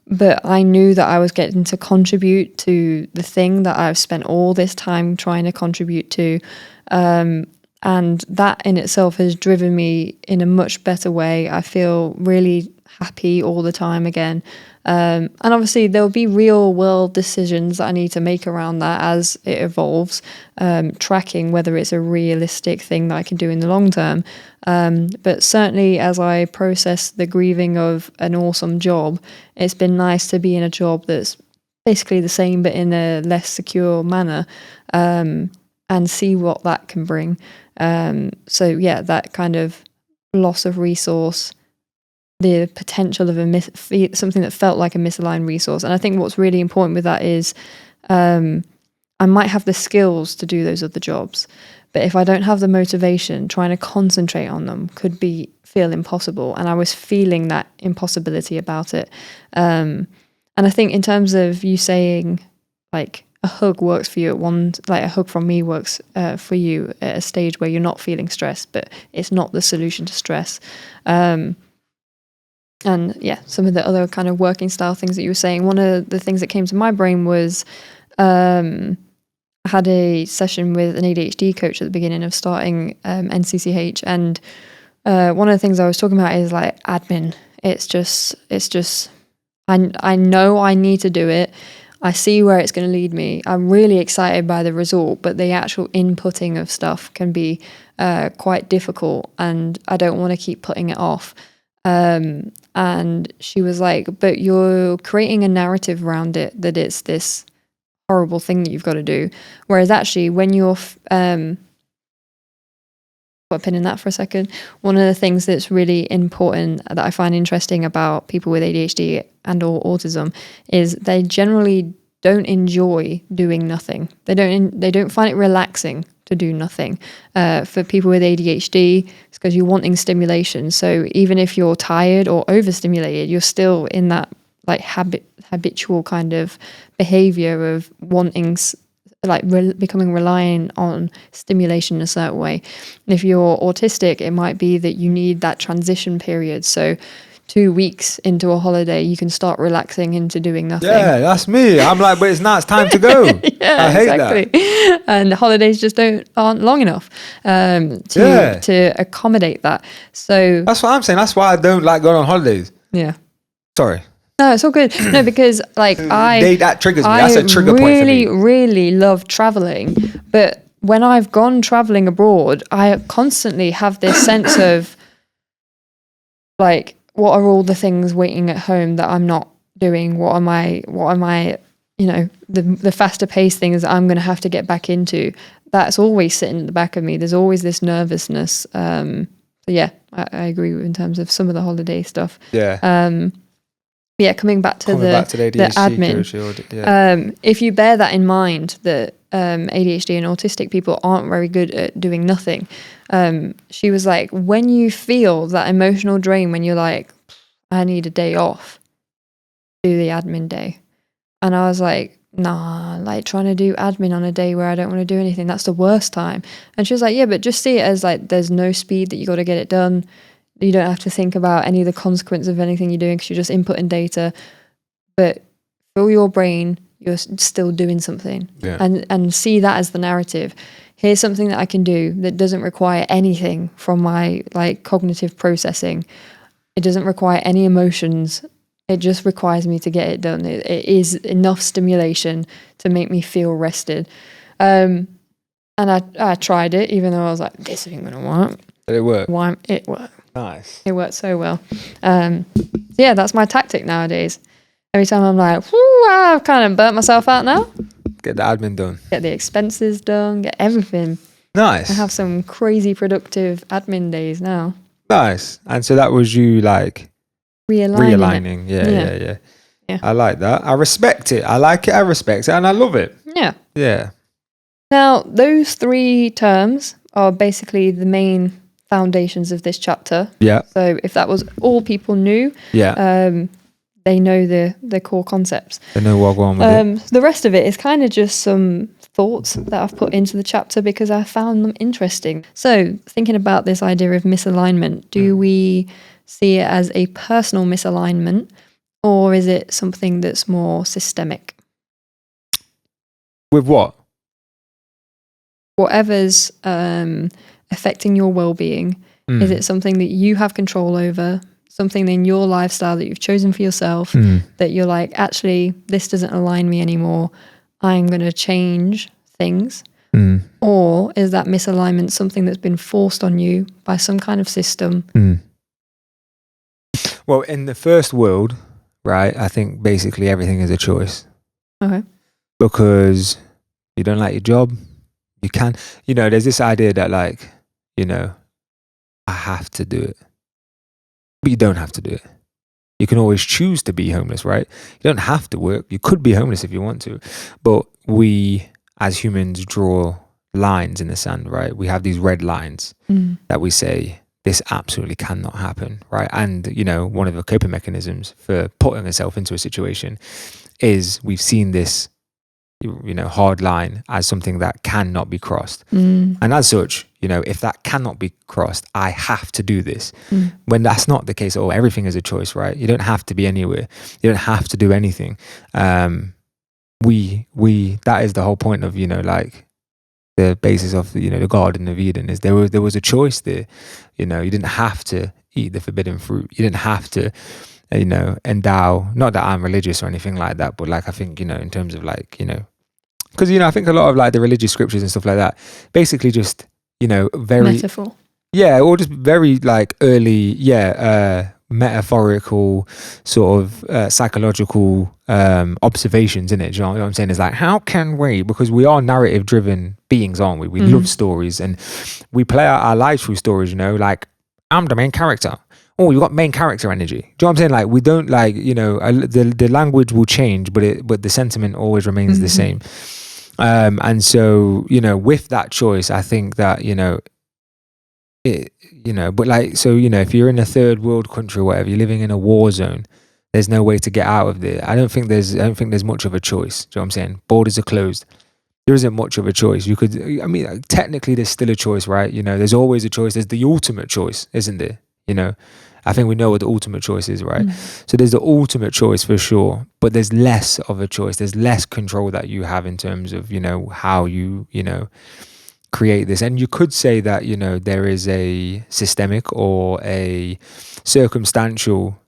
But I knew that I was getting to contribute to the thing that I've spent all this time trying to contribute to. And that in itself has driven me in a much better way. I feel really happy all the time again. And obviously there'll be real world decisions that I need to make around that as it evolves, tracking whether it's a realistic thing that I can do in the long term. But certainly as I process the grieving of an awesome job, it's been nice to be in a job that's basically the same but in a less secure manner, and see what that can bring. So yeah, that kind of loss of resource, the potential of something that felt like a misaligned resource. And I think what's really important with that is I might have the skills to do those other jobs, but if I don't have the motivation, trying to concentrate on them could feel impossible. And I was feeling that impossibility about it. And I think in terms of you saying like a hug works for you a hug from me works for you at a stage where you're not feeling stressed, but it's not the solution to stress. And yeah, some of the other kind of working style things that you were saying, one of the things that came to my brain was I had a session with an ADHD coach at the beginning of starting NCCH, and one of the things I was talking about is like admin. It's just I know I need to do it. I see where it's going to lead me. I'm really excited by the result, but the actual inputting of stuff can be quite difficult, and I don't want to keep putting it off. And she was like, but you're creating a narrative around it that it's this horrible thing that you've got to do. Whereas actually when you're, put a pin in that for a second, one of the things that's really important that I find interesting about people with ADHD and or autism is they generally don't enjoy doing nothing. They don't find it relaxing to do nothing. For people with ADHD, it's because you're wanting stimulation. So even if you're tired or overstimulated, you're still in that like habitual kind of behavior of wanting, becoming reliant on stimulation in a certain way. And if you're autistic, it might be that you need that transition period. So 2 weeks into a holiday, you can start relaxing into doing nothing. Yeah, that's me. I'm like, but it's time to go. Yeah, I hate that. And holidays just aren't long enough to accommodate that. So that's what I'm saying. That's why I don't like going on holidays. Yeah. Sorry. No, it's all good. No, because like that triggers me. That's a trigger point for me. I really love traveling, but when I've gone traveling abroad, I constantly have this sense of like, what are all the things waiting at home that I'm not doing? What am I, the faster paced things that I'm going to have to get back into? That's always sitting at the back of me. There's always this nervousness. So yeah, I agree in terms of some of the holiday stuff. Yeah. Yeah, coming back to the admin. If you bear that in mind, that ADHD and autistic people aren't very good at doing nothing. She was like, when you feel that emotional drain, when you're like, I need a day off, do the admin day. And I was like, nah, like trying to do admin on a day where I don't want to do anything, that's the worst time. And she was like, yeah, but just see it as like there's no speed, that you got to get it done. You don't have to think about any of the consequences of anything you're doing because you're just inputting data. But for your brain, you're still doing something. Yeah. And see that as the narrative. Here's something that I can do that doesn't require anything from my like cognitive processing. It doesn't require any emotions. It just requires me to get it done. It is enough stimulation to make me feel rested. And I tried it, even though I was like, this ain't going to work. Did it work? It worked. Nice. It worked so well. Yeah, that's my tactic nowadays. Every time I'm like, I've kind of burnt myself out now. Get the admin done. Get the expenses done. Get everything. Nice. I have some crazy productive admin days now. Nice. And so that was you like realigning. Yeah. I like that. I respect it. I like it. I respect it. And I love it. Yeah. Yeah. Now, those 3 terms are basically the main foundations of this chapter. Yeah. So if that was all people knew, they know the core concepts. They know what going on with it. The rest of it is kind of just some thoughts that I've put into the chapter because I found them interesting. So thinking about this idea of misalignment, do we see it as a personal misalignment, or is it something that's more systemic? With what? Whatever's affecting your well-being, is it something that you have control over, something in your lifestyle that you've chosen for yourself, that you're like, actually, this doesn't align me anymore, I'm going to change things? Or is that misalignment something that's been forced on you by some kind of system? Well, in the first world, right, I think basically everything is a choice. Okay. Because you don't like your job, you can, there's this idea that like, I have to do it. But you don't have to do it. You can always choose to be homeless, right? You don't have to work. You could be homeless if you want to. But we, as humans, draw lines in the sand, right? We have these red lines that we say, this absolutely cannot happen, right? And, one of the coping mechanisms for putting yourself into a situation is we've seen this, hard line as something that cannot be crossed. And as such, if that cannot be crossed, I have to do this. When that's not the case at all, everything is a choice, right? You don't have to be anywhere. You don't have to do anything. That is the whole point of, like the basis of, the Garden of Eden is there was a choice there. You didn't have to eat the forbidden fruit. You didn't have to, endow, not that I'm religious or anything like that, but like, I think, in terms of like, because, I think a lot of like the religious scriptures and stuff like that, basically just, very metaphor. Yeah, or just very like early, metaphorical sort of psychological observations in it. You know what I'm saying? It's like, how can we, because we are narrative driven beings, aren't we? We love stories and we play out our lives through stories, like I'm the main character. Oh, you got main character energy. Do you know what I'm saying? Like we don't like, the language will change, but the sentiment always remains the same. And so, with that choice, I think that, but like, so, if you're in a third world country or whatever, you're living in a war zone, there's no way to get out of there. I don't think there's much of a choice. Do you know what I'm saying? Borders are closed. There isn't much of a choice. You could, technically there's still a choice, right? There's always a choice. There's the ultimate choice, isn't there? I think we know what the ultimate choice is, right? So there's the ultimate choice for sure, but there's less of a choice. There's less control that you have in terms of, how you, create this. And you could say that, there is a systemic or a circumstantial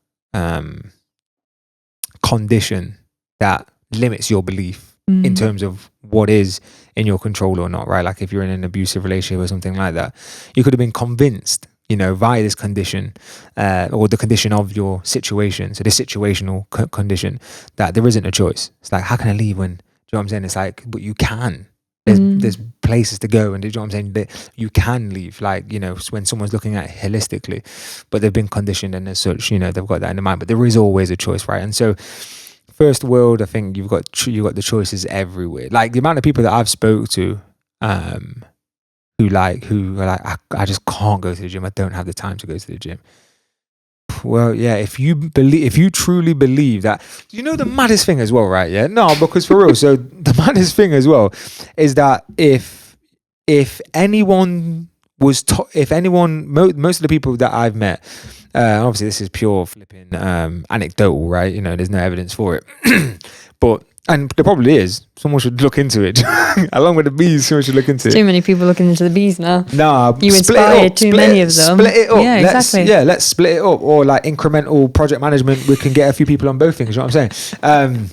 condition that limits your belief in terms of what is in your control or not, right? Like if you're in an abusive relationship or something like that, you could have been convinced, via this condition or the condition of your situation, so this situational condition, that there isn't a choice. It's like, how can I leave when, do you know what I'm saying? It's like, but you can. There's places to go, and do you know what I'm saying? That you can leave, like, you know, when someone's looking at it holistically, but they've been conditioned, and as such, you know, they've got that in their mind. But there is always a choice, right? And so, first world, I think you've got the choices everywhere. Like the amount of people that I've spoke to, who are like, I just can't go to the gym. I don't have the time to go to the gym. Well, yeah, if you truly believe that, you know, the maddest thing as well, right? Yeah, no, because for real. So the maddest thing as well is that if anyone most of the people that I've met, obviously this is pure flipping anecdotal, right? You know, there's no evidence for it, but. And there probably is. Someone should look into it. Along with the bees, someone should look into it. Too many people looking into the bees now. Nah, you inspired too many of them. Split it up. Yeah, exactly. Let's split it up. Or like incremental project management. We can get a few people on both things. You know what I'm saying?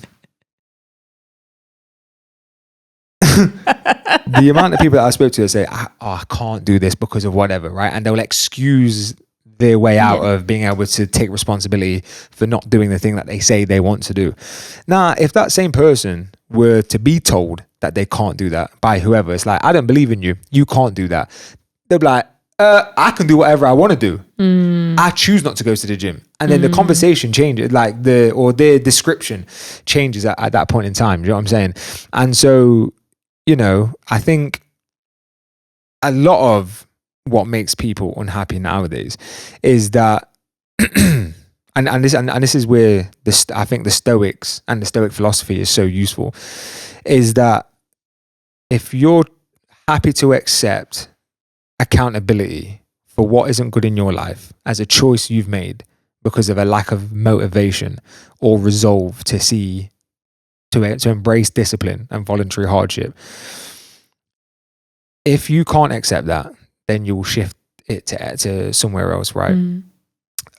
The amount of people that I spoke to that say, I can't do this because of whatever, right? And they'll excuse their way out of being able to take responsibility for not doing the thing that they say they want to do. Now, if that same person were to be told that they can't do that by whoever, it's like, I don't believe in you. You can't do that. They'll be like, I can do whatever I want to do. I choose not to go to the gym. And then the conversation changes, like their description changes at that point in time. You know what I'm saying? And so, you know, I think a lot of what makes people unhappy nowadays is that and this is where I think the Stoics and the Stoic philosophy is so useful, is that if you're happy to accept accountability for what isn't good in your life as a choice you've made because of a lack of motivation or resolve to embrace discipline and voluntary hardship, if you can't accept that, then you will shift it to somewhere else, right?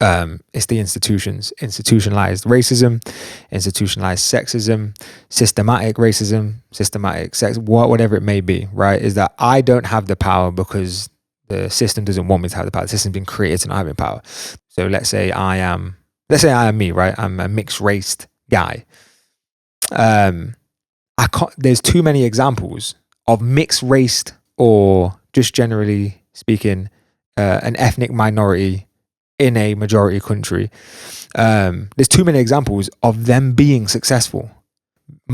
It's the institutions, institutionalized racism, institutionalized sexism, systematic racism, systematic sex, whatever it may be, right? Is that I don't have the power because the system doesn't want me to have the power. The system's been created to not having power. So let's say I am me, right? I'm a mixed raced guy. There's too many examples of mixed raced, or just generally speaking, an ethnic minority in a majority country. There's too many examples of them being successful.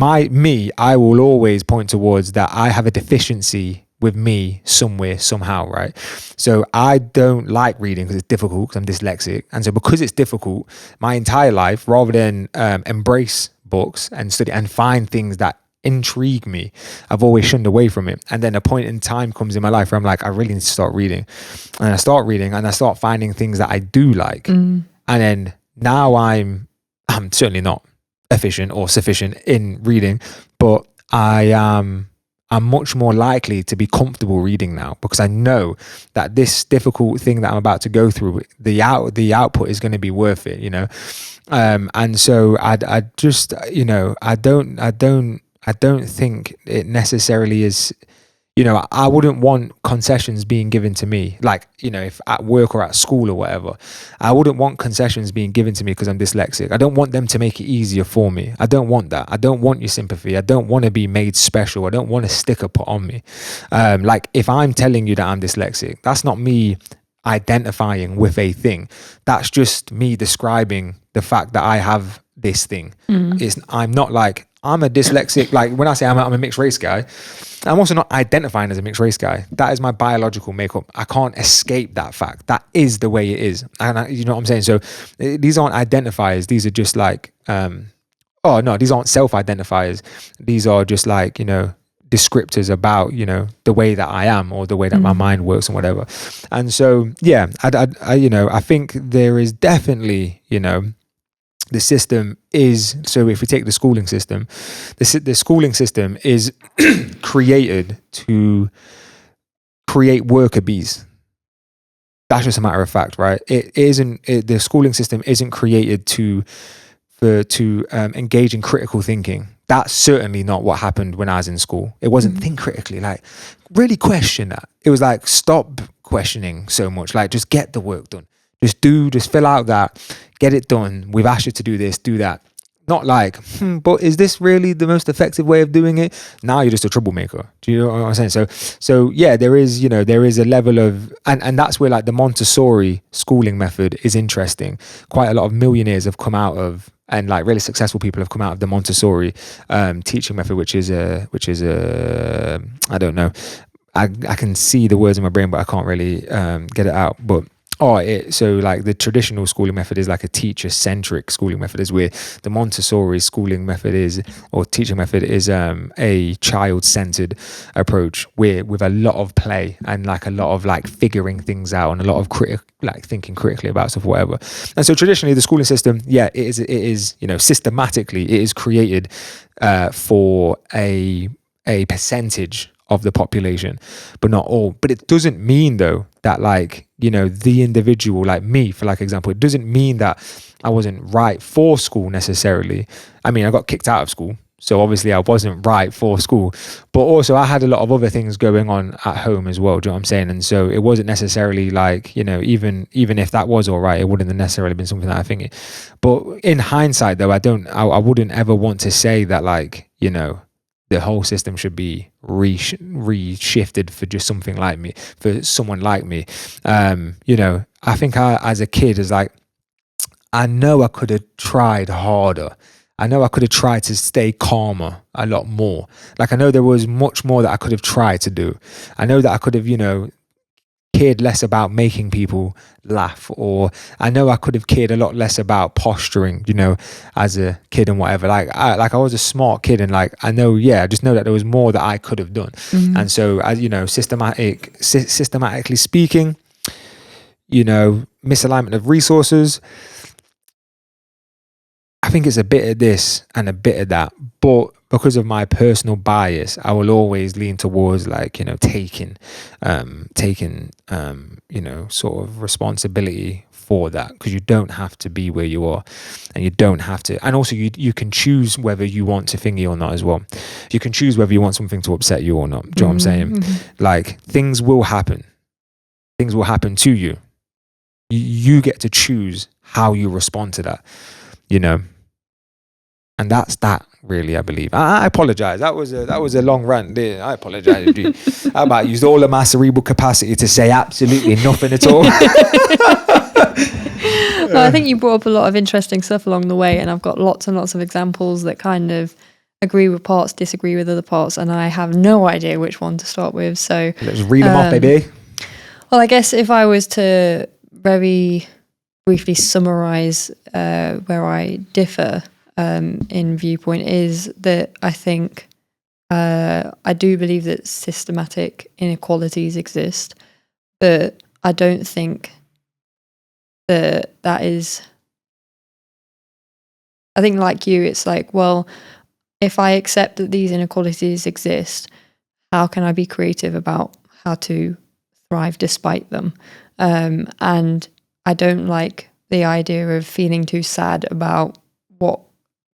I will always point towards that I have a deficiency with me somewhere, somehow, right? So I don't like reading because it's difficult, because I'm dyslexic. And so because it's difficult, my entire life, rather than embrace books and study and find things that intrigue me, I've always shunned away from it. And then a point in time comes in my life where I'm like, I really need to start reading. And I start reading and I start finding things that I do like. And then now I'm certainly not efficient or sufficient in reading, but I'm much more likely to be comfortable reading now, because I know that this difficult thing that I'm about to go through, the output is going to be worth it, you know. And so I just, you know, I don't think it necessarily is, you know, I wouldn't want concessions being given to me, like, you know, if at work or at school or whatever, I wouldn't want concessions being given to me because I'm dyslexic. I don't want them to make it easier for me. I don't want that. I don't want your sympathy. I don't want to be made special. I don't want a sticker put on me. Like if I'm telling you that I'm dyslexic, that's not me identifying with a thing. That's just me describing the fact that I have this thing. I'm not like, I'm a dyslexic. Like when I say I'm a mixed race guy, I'm also not identifying as a mixed race guy. That is my biological makeup. I can't escape that fact. That is the way it is. And you know what I'm saying? So these aren't identifiers. These are just like, these aren't self-identifiers. These are just like, you know, descriptors about, you know, the way that I am or the way that my mind works and whatever. And so, yeah, I you know, I think there is definitely, you know, the system is, so if we take the schooling system, the schooling system is created to create worker bees. That's just a matter of fact, right? The schooling system isn't created to engage in critical thinking. That's certainly not what happened when I was in school. It wasn't think critically, like really question that. It was like, stop questioning so much, like just get the work done. Just fill out that, get it done. We've asked you to do this, do that. Not like, but is this really the most effective way of doing it? Now you're just a troublemaker. Do you know what I'm saying? So yeah, there is a level of, and that's where like the Montessori schooling method is interesting. Quite a lot of millionaires have come out of, and like really successful people have come out of the Montessori teaching method, which is I don't know. I can see the words in my brain, but I can't really get it out. But so like the traditional schooling method is like a teacher-centric schooling method, is where the Montessori schooling method is, or teaching method is, a child-centered approach, where with a lot of play and like a lot of like figuring things out and a lot of thinking critically about stuff, whatever. And so traditionally, the schooling system, it is systematically, it is created for a percentage of the population, but not all. But it doesn't mean though that like, the individual, like me, for like example, it doesn't mean that I wasn't right for school necessarily. I mean, I got kicked out of school, so obviously I wasn't right for school, but also I had a lot of other things going on at home as well. Do you know what I'm saying? And so it wasn't necessarily like, even if that was all right, it wouldn't have necessarily been something that I think. But in hindsight though, I wouldn't ever want to say that like, the whole system should be reshifted for just something like me, for someone like me. I think as a kid, is like, I know I could have tried harder. I know I could have tried to stay calmer a lot more. Like, I know there was much more that I could have tried to do. I know that I could have, cared less about making people laugh, or I know I could have cared a lot less about posturing, as a kid and whatever. Like I was a smart kid, and like I just know that there was more that I could have done. And so, as systematically speaking, misalignment of resources, I think it's a bit of this and a bit of that, but because of my personal bias, I will always lean towards like, taking, sort of responsibility for that, because you don't have to be where you are, and you don't have to, and also you can choose whether you want to thingy or not as well. You can choose whether you want something to upset you or not. Do you know what I'm saying? Like, things will happen to you. You get to choose how you respond to that, and that's that, really, I believe. I apologize. That was a long rant there. I apologize. I about used all of my cerebral capacity to say absolutely nothing at all. Well, I think you brought up a lot of interesting stuff along the way, and I've got lots and lots of examples that kind of agree with parts, disagree with other parts, and I have no idea which one to start with. So let's read them off, baby. Well, I guess if I was to very briefly summarize where I differ in viewpoint, is that I think I do believe that systematic inequalities exist, but I don't think that is, I think like you, it's like, well, if I accept that these inequalities exist, how can I be creative about how to thrive despite them? And I don't like the idea of feeling too sad about what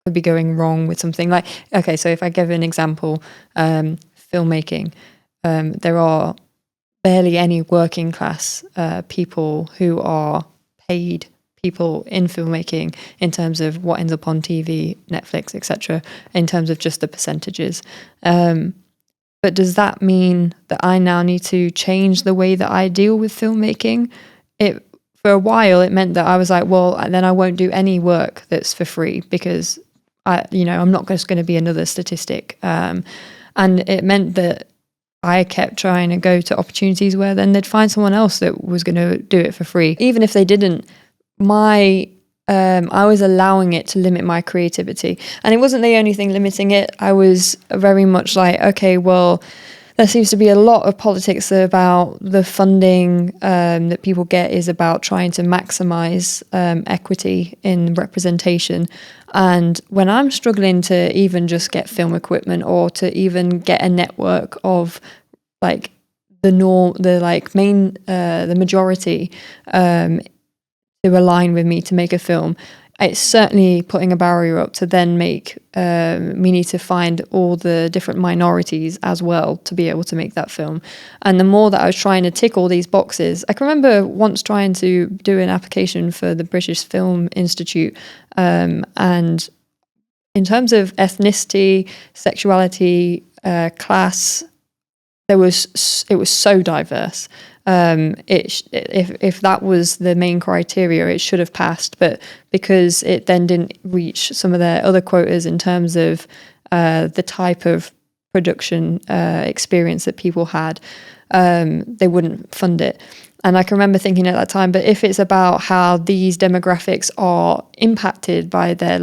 could be going wrong with something. Like, okay, so if I give an example, filmmaking, there are barely any working class people who are paid people in filmmaking in terms of what ends up on TV, Netflix, etc., in terms of just the percentages. But does that mean that I now need to change the way that I deal with filmmaking? For a while, it meant that I was like, well, then I won't do any work that's for free, because I'm not just going to be another statistic. And it meant that I kept trying to go to opportunities where then they'd find someone else that was going to do it for free. Even if they didn't, I was allowing it to limit my creativity. And it wasn't the only thing limiting it. I was very much like, okay, well, there seems to be a lot of politics about the funding that people get is about trying to maximize equity in representation. And when I'm struggling to even just get film equipment, or to even get a network of like the majority to align with me to make a film, it's certainly putting a barrier up to then make me need to find all the different minorities as well to be able to make that film. And the more that I was trying to tick all these boxes, I can remember once trying to do an application for the British Film Institute, and in terms of ethnicity, sexuality, class, it was so diverse. If that was the main criteria, it should have passed, but because it then didn't reach some of their other quotas in terms of the type of production experience that people had, they wouldn't fund it. And I can remember thinking at that time, but if it's about how these demographics are impacted by their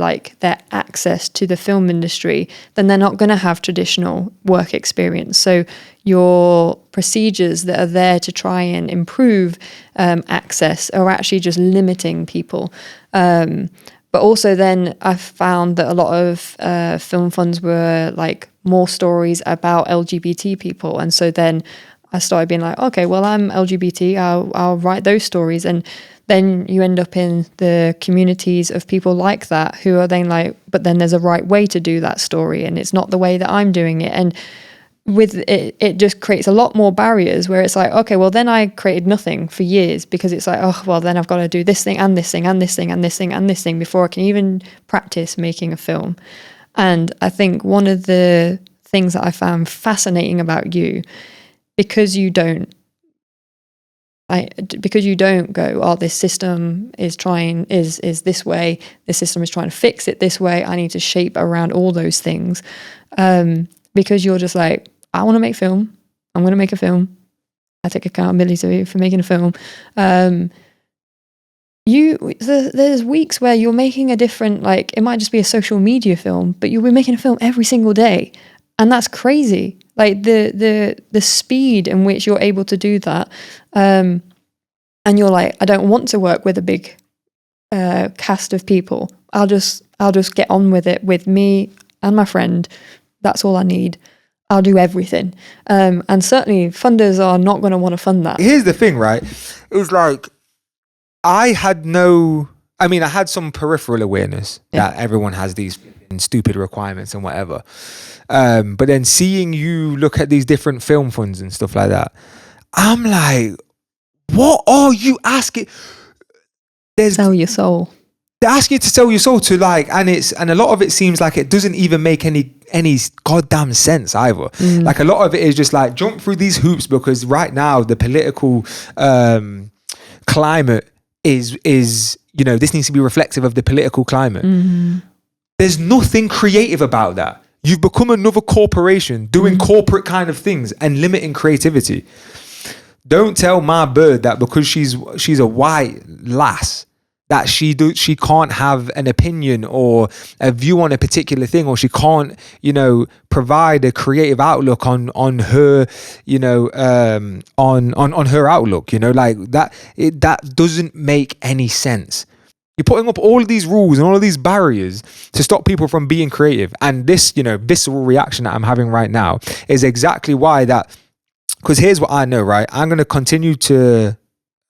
access to the film industry, then they're not going to have traditional work experience. So your procedures that are there to try and improve access are actually just limiting people. But also then I found that a lot of film funds were like more stories about LGBT people. And so then I started being like, okay, well, I'm LGBT, I'll write those stories. And then you end up in the communities of people like that who are then like, but then there's a right way to do that story, and it's not the way that I'm doing it. And with it just creates a lot more barriers where it's like, okay, well, then I created nothing for years because it's like, oh, well, then I've got to do this thing and this thing and this thing and this thing and this thing before I can even practice making a film. And I think one of the things that I found fascinating about you, because you don't go, oh, this system is this way, this system is trying to fix it this way, I need to shape around all those things, because you're just like, I want to make film, I'm going to make a film, I take accountability for making a film. There's weeks where you're making a different, like, it might just be a social media film, but you'll be making a film every single day, and that's crazy. Like the speed in which you're able to do that, and you're like, I don't want to work with a big cast of people. I'll just get on with it with me and my friend. That's all I need. I'll do everything. And certainly funders are not going to want to fund that. Here's the thing, right? It was like I had some peripheral awareness that everyone has these stupid requirements and whatever. But then seeing you look at these different film funds and stuff like that, I'm like, what are you asking? Sell your soul. They're asking you to sell your soul to, like, and a lot of it seems like it doesn't even make any goddamn sense either. Like a lot of it is just like jump through these hoops because right now the political climate is this needs to be reflective of the political climate. There's nothing creative about that. You've become another corporation doing corporate kind of things and limiting creativity. Don't tell my bird that because she's a white lass that she can't have an opinion or a view on a particular thing, or she can't, provide a creative outlook on her, on her outlook, like that. That doesn't make any sense. You're putting up all of these rules and all of these barriers to stop people from being creative. And this, visceral reaction that I'm having right now is exactly why that, because here's what I know, right? I'm going to continue to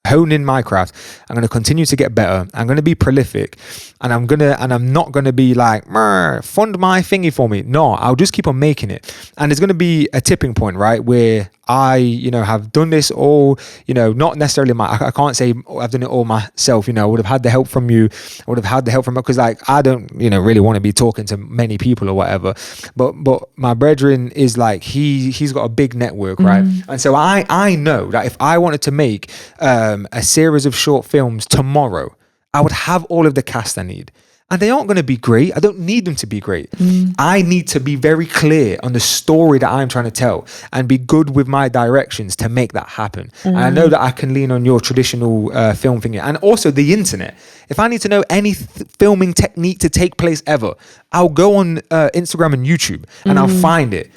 hone in my craft. I'm going to continue to get better. I'm going to be prolific, and I'm not going to be like, fund my thingy for me. No, I'll just keep on making it. And there's going to be a tipping point, right? Where I, have done this all, not necessarily I can't say I've done it all myself. I would have had the help from you. I would have had the help from, because like, I don't, really want to be talking to many people or whatever. But my brethren is like, he's got a big network, right? And so I know that if I wanted to make a series of short films tomorrow, I would have all of the cast I need. And they aren't going to be great. I don't need them to be great. I need to be very clear on the story that I'm trying to tell and be good with my directions to make that happen. And I know that I can lean on your traditional film thing, and also the internet. If I need to know any filming technique to take place ever, I'll go on Instagram and YouTube and I'll find it.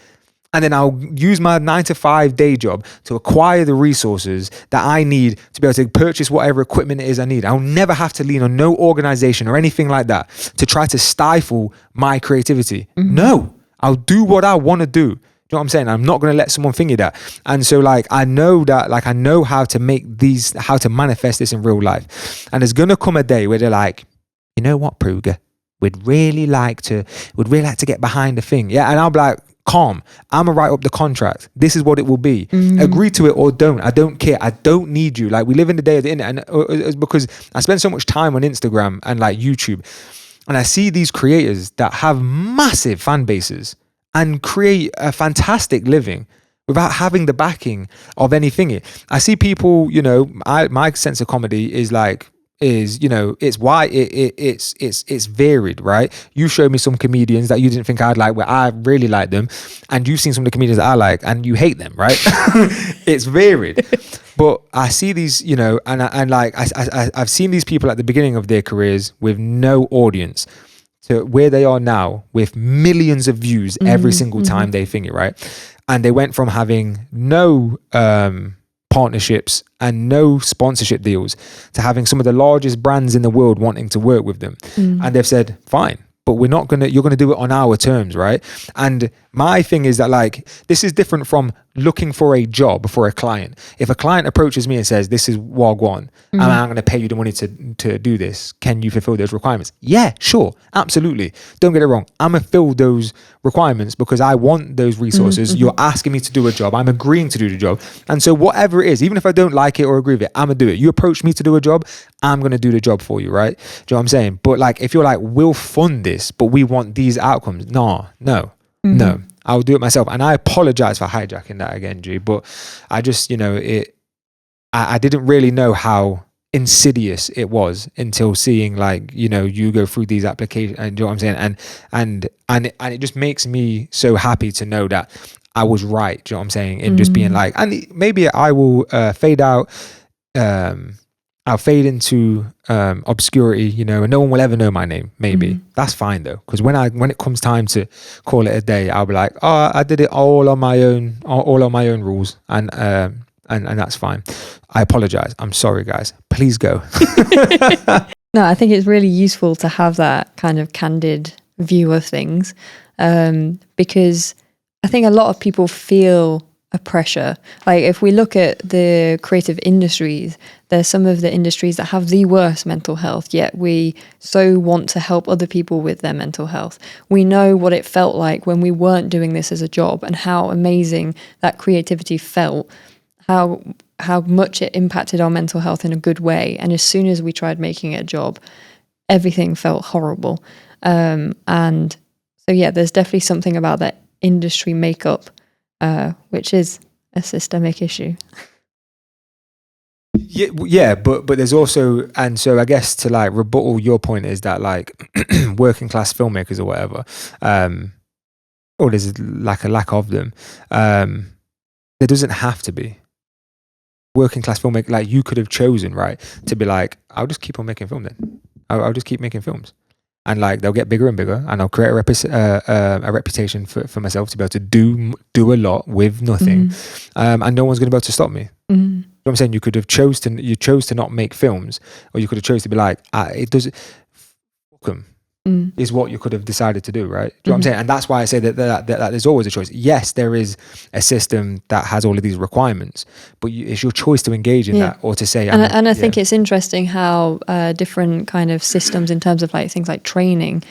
And then I'll use my 9-to-5 day job to acquire the resources that I need to be able to purchase whatever equipment it is I need. I'll never have to lean on no organization or anything like that to try to stifle my creativity. No, I'll do what I want to do. You know what I'm saying? I'm not going to let someone think that. And so like, I know how to how to manifest this in real life. And there's going to come a day where they're like, you know what, Pruga, we'd really like to get behind the thing. Yeah. And I'll be like, calm, I'm gonna write up the contract. This is what it will be. Agree to it or don't. I don't care. I don't need you. Like, we live in the day of the internet, and it's because I spend so much time on Instagram and like YouTube. And I see these creators that have massive fan bases and create a fantastic living without having the backing of anything. I see people, you know, my sense of comedy is it's why it's varied, right? You showed me some comedians that you didn't think I'd like, where I really like them, and you've seen some of the comedians that I like and you hate them, right? It's varied. But I see these, you know, and I've seen these people at the beginning of their careers with no audience to where they are now with millions of views every single time they think it, right? And they went from having no partnerships and no sponsorship deals to having some of the largest brands in the world wanting to work with them. And they've said, fine, but you're going to do it on our terms, right? And my thing is that, like, this is different from looking for a job for a client. If a client approaches me and says, this is Wagwan, and I'm going to pay you the money to do this, can you fulfill those requirements? Yeah, sure, absolutely. Don't get it wrong. I'm going to fill those requirements because I want those resources. You're asking me to do a job. I'm agreeing to do the job. And so whatever it is, even if I don't like it or agree with it, I'm going to do it. You approach me to do a job, I'm going to do the job for you, right? Do you know what I'm saying? But like, if you're like, we'll fund this, but we want these outcomes. No, I'll do it myself. And I apologize for hijacking that again, G, but I just, you know, I didn't really know how insidious it was until seeing, like, you know, you go through these applications, and you know what I'm saying? And it just makes me so happy to know that I was right. Do you know what I'm saying? In just being like, and maybe I will fade out, I'll fade into obscurity, you know, and no one will ever know my name. Maybe that's fine though, because when it comes time to call it a day, I'll be like, oh, I did it all on my own rules, and that's fine. I apologize. I'm sorry, guys. Please go. No, I think it's really useful to have that kind of candid view of things, because I think a lot of people feel a pressure. Like, if we look at the creative industries, there's some of the industries that have the worst mental health, yet we so want to help other people with their mental health. We know what it felt like when we weren't doing this as a job, and how amazing that creativity felt, how much it impacted our mental health in a good way. And as soon as we tried making it a job, everything felt horrible. And so yeah, there's definitely something about that industry makeup, which is a systemic issue. Yeah, but there's also, and so I guess to like rebuttal your point is that, like, working class filmmakers or whatever, or there's like a lack of them, there doesn't have to be. Working class filmmaker, like, you could have chosen, right, to be like, I'll just keep on making film then. I'll just keep making films. And like, they'll get bigger and bigger, and I'll create a reputation for myself to be able to do a lot with nothing, and no one's going to be able to stop me. You know what I'm saying? You chose to not make films, or you could have chose to be like, it doesn't. Fuck 'em. Is what you could have decided to do, right? Do you know what I'm saying? And that's why I say that there's always a choice. Yes, there is a system that has all of these requirements, but it's your choice to engage in that, or to say. And I think it's interesting how different kind of systems, in terms of like things like training,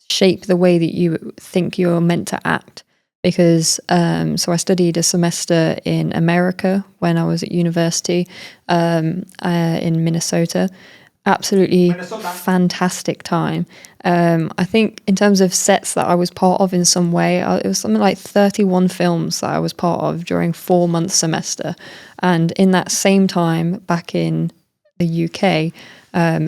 shape the way that you think you're meant to act. Because so I studied a semester in America when I was at university in Minnesota. Absolutely fantastic time. I think in terms of sets that I was part of in some way, it was something like 31 films that I was part of during 4-month semester. And in that same time back in the UK,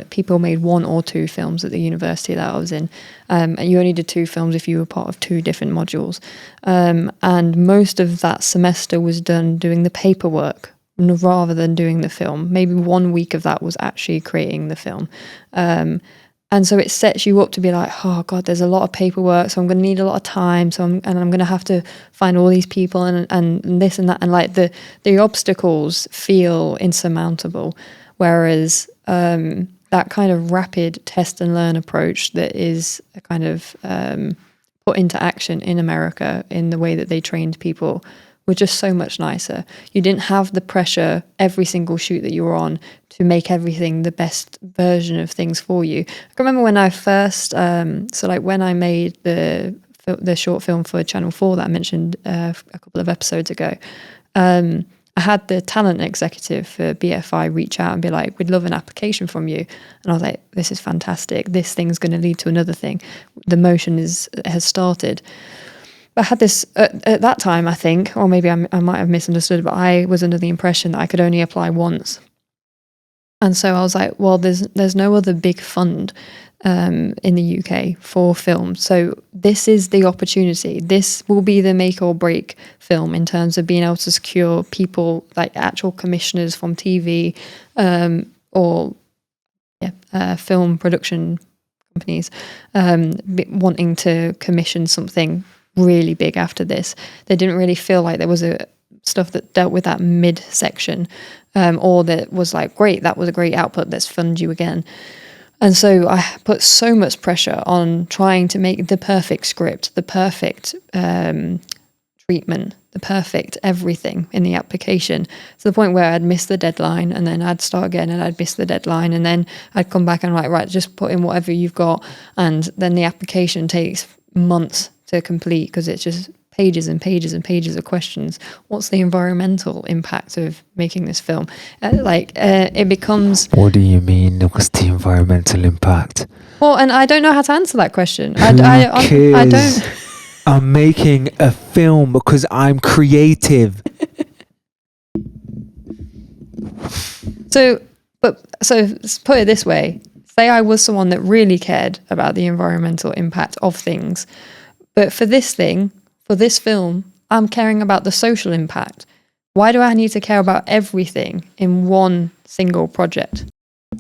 people made 1 or 2 films at the university that I was in. And you only did 2 films if you were part of 2 different modules. And most of that semester was done doing the paperwork rather than doing the film. Maybe 1 week of that was actually creating the film. And so it sets you up to be like, oh God, there's a lot of paperwork, so I'm going to need a lot of time. So I'm going to have to find all these people and this and that. And like the obstacles feel insurmountable. Whereas that kind of rapid test and learn approach that is kind of put into action in America in the way that they trained people were just so much nicer. You didn't have the pressure every single shoot that you were on to make everything the best version of things for you. I can remember when I first, when I made the short film for Channel 4 that I mentioned a couple of episodes ago, I had the talent executive for BFI reach out and be like, we'd love an application from you. And I was like, this is fantastic. This thing's going to lead to another thing. The motion has started. But I had this, at that time, I think, or maybe I might have misunderstood, but I was under the impression that I could only apply once. And so I was like, well, there's no other big fund in the UK for film. So this is the opportunity. This will be the make or break film in terms of being able to secure people, like actual commissioners from TV or film production companies wanting to commission something really big after this. They didn't really feel like there was a stuff that dealt with that mid section or that was like, great, that was a great output, let's fund you again. And so I put so much pressure on trying to make the perfect script, the perfect treatment, the perfect everything in the application, to the point where I'd miss the deadline and then I'd start again and I'd miss the deadline and then I'd come back and like, right, just put in whatever you've got. And then the application takes months to complete because it's just pages and pages and pages of questions. What's the environmental impact of making this film? It becomes... What do you mean? What's the environmental impact? Well, and I don't know how to answer that question. I don't... I'm making a film because I'm creative. So let's put it this way. Say I was someone that really cared about the environmental impact of things. But for this thing, for this film, I'm caring about the social impact. Why do I need to care about everything in one single project?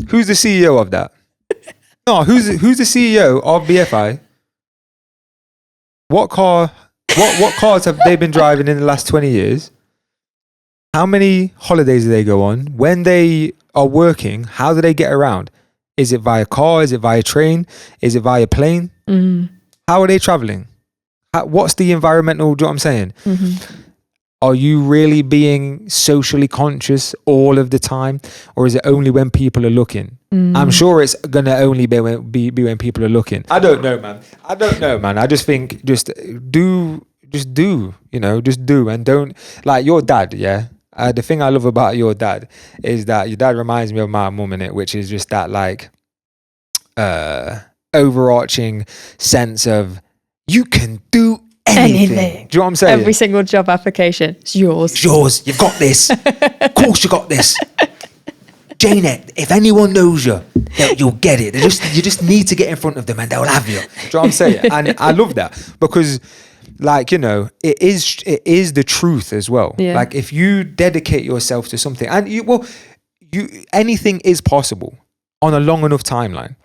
Who's the CEO of that? No, who's the CEO of BFI? What cars have they been driving in the last 20 years? How many holidays do they go on? When they are working, how do they get around? Is it via car? Is it via train? Is it via plane? Mm-hmm. How are they traveling? What's the environmental, do you know what I'm saying? Mm-hmm. Are you really being socially conscious all of the time? Or is it only when people are looking? Mm. I'm sure it's going to only be when people are looking. I don't know, man. I just think just do, and don't, like your dad, yeah? The thing I love about your dad is that your dad reminds me of my mum in it, which is just that like overarching sense of you can do anything. Do you know what I'm saying? Every single job application is yours. It's yours. You've got this. Of course you got this. Jane, if anyone knows you, you'll get it. You just need to get in front of them and they'll have you. Do you know what I'm saying? And I love that because, like, it is the truth as well. Yeah. Like if you dedicate yourself to something, and anything is possible on a long enough timeline.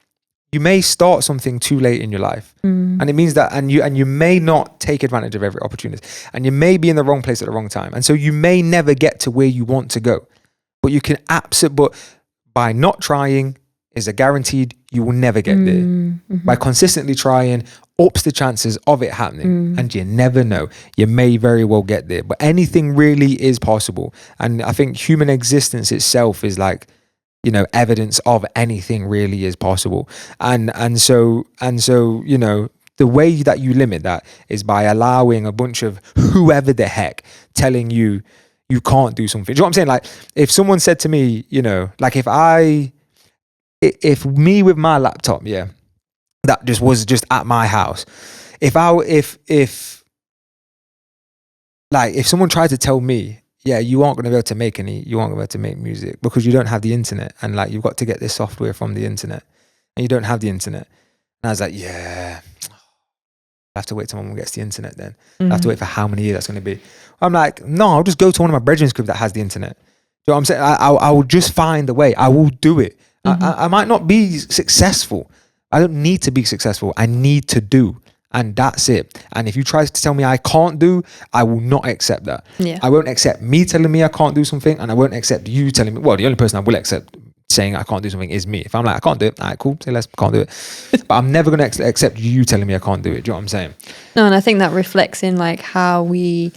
You may start something too late in your life, and it means that, and you may not take advantage of every opportunity, and you may be in the wrong place at the wrong time, and so you may never get to where you want to go. But you can but by not trying is a guaranteed you will never get there. Mm-hmm. By consistently trying ups the chances of it happening, and you never know. You may very well get there, but anything really is possible, and I think human existence itself is like, evidence of anything really is possible. And so, the way that you limit that is by allowing a bunch of whoever the heck telling you can't do something. Do you know what I'm saying? Like if someone said to me, like if me with my laptop, yeah, that just was just at my house. If someone tried to tell me, yeah, you aren't going to be able to make music because you don't have the internet, and like you've got to get this software from the internet, and you don't have the internet. And I was like, yeah, I have to wait till my mum gets the internet then. I have to wait for how many years that's going to be. I'm like, no, I'll just go to one of my brethren's group that has the internet. You know what I'm saying? I will just find a way. I will do it. I might not be successful. I don't need to be successful. I need to do. And that's it. And if you try to tell me I can't do, I will not accept that. Yeah. I won't accept me telling me I can't do something, and I won't accept you telling me, well, the only person I will accept saying I can't do something is me. If I'm like, I can't do it, all right, cool, say less, can't do it. But I'm never going to accept you telling me I can't do it. Do you know what I'm saying? No, and I think that reflects in like how we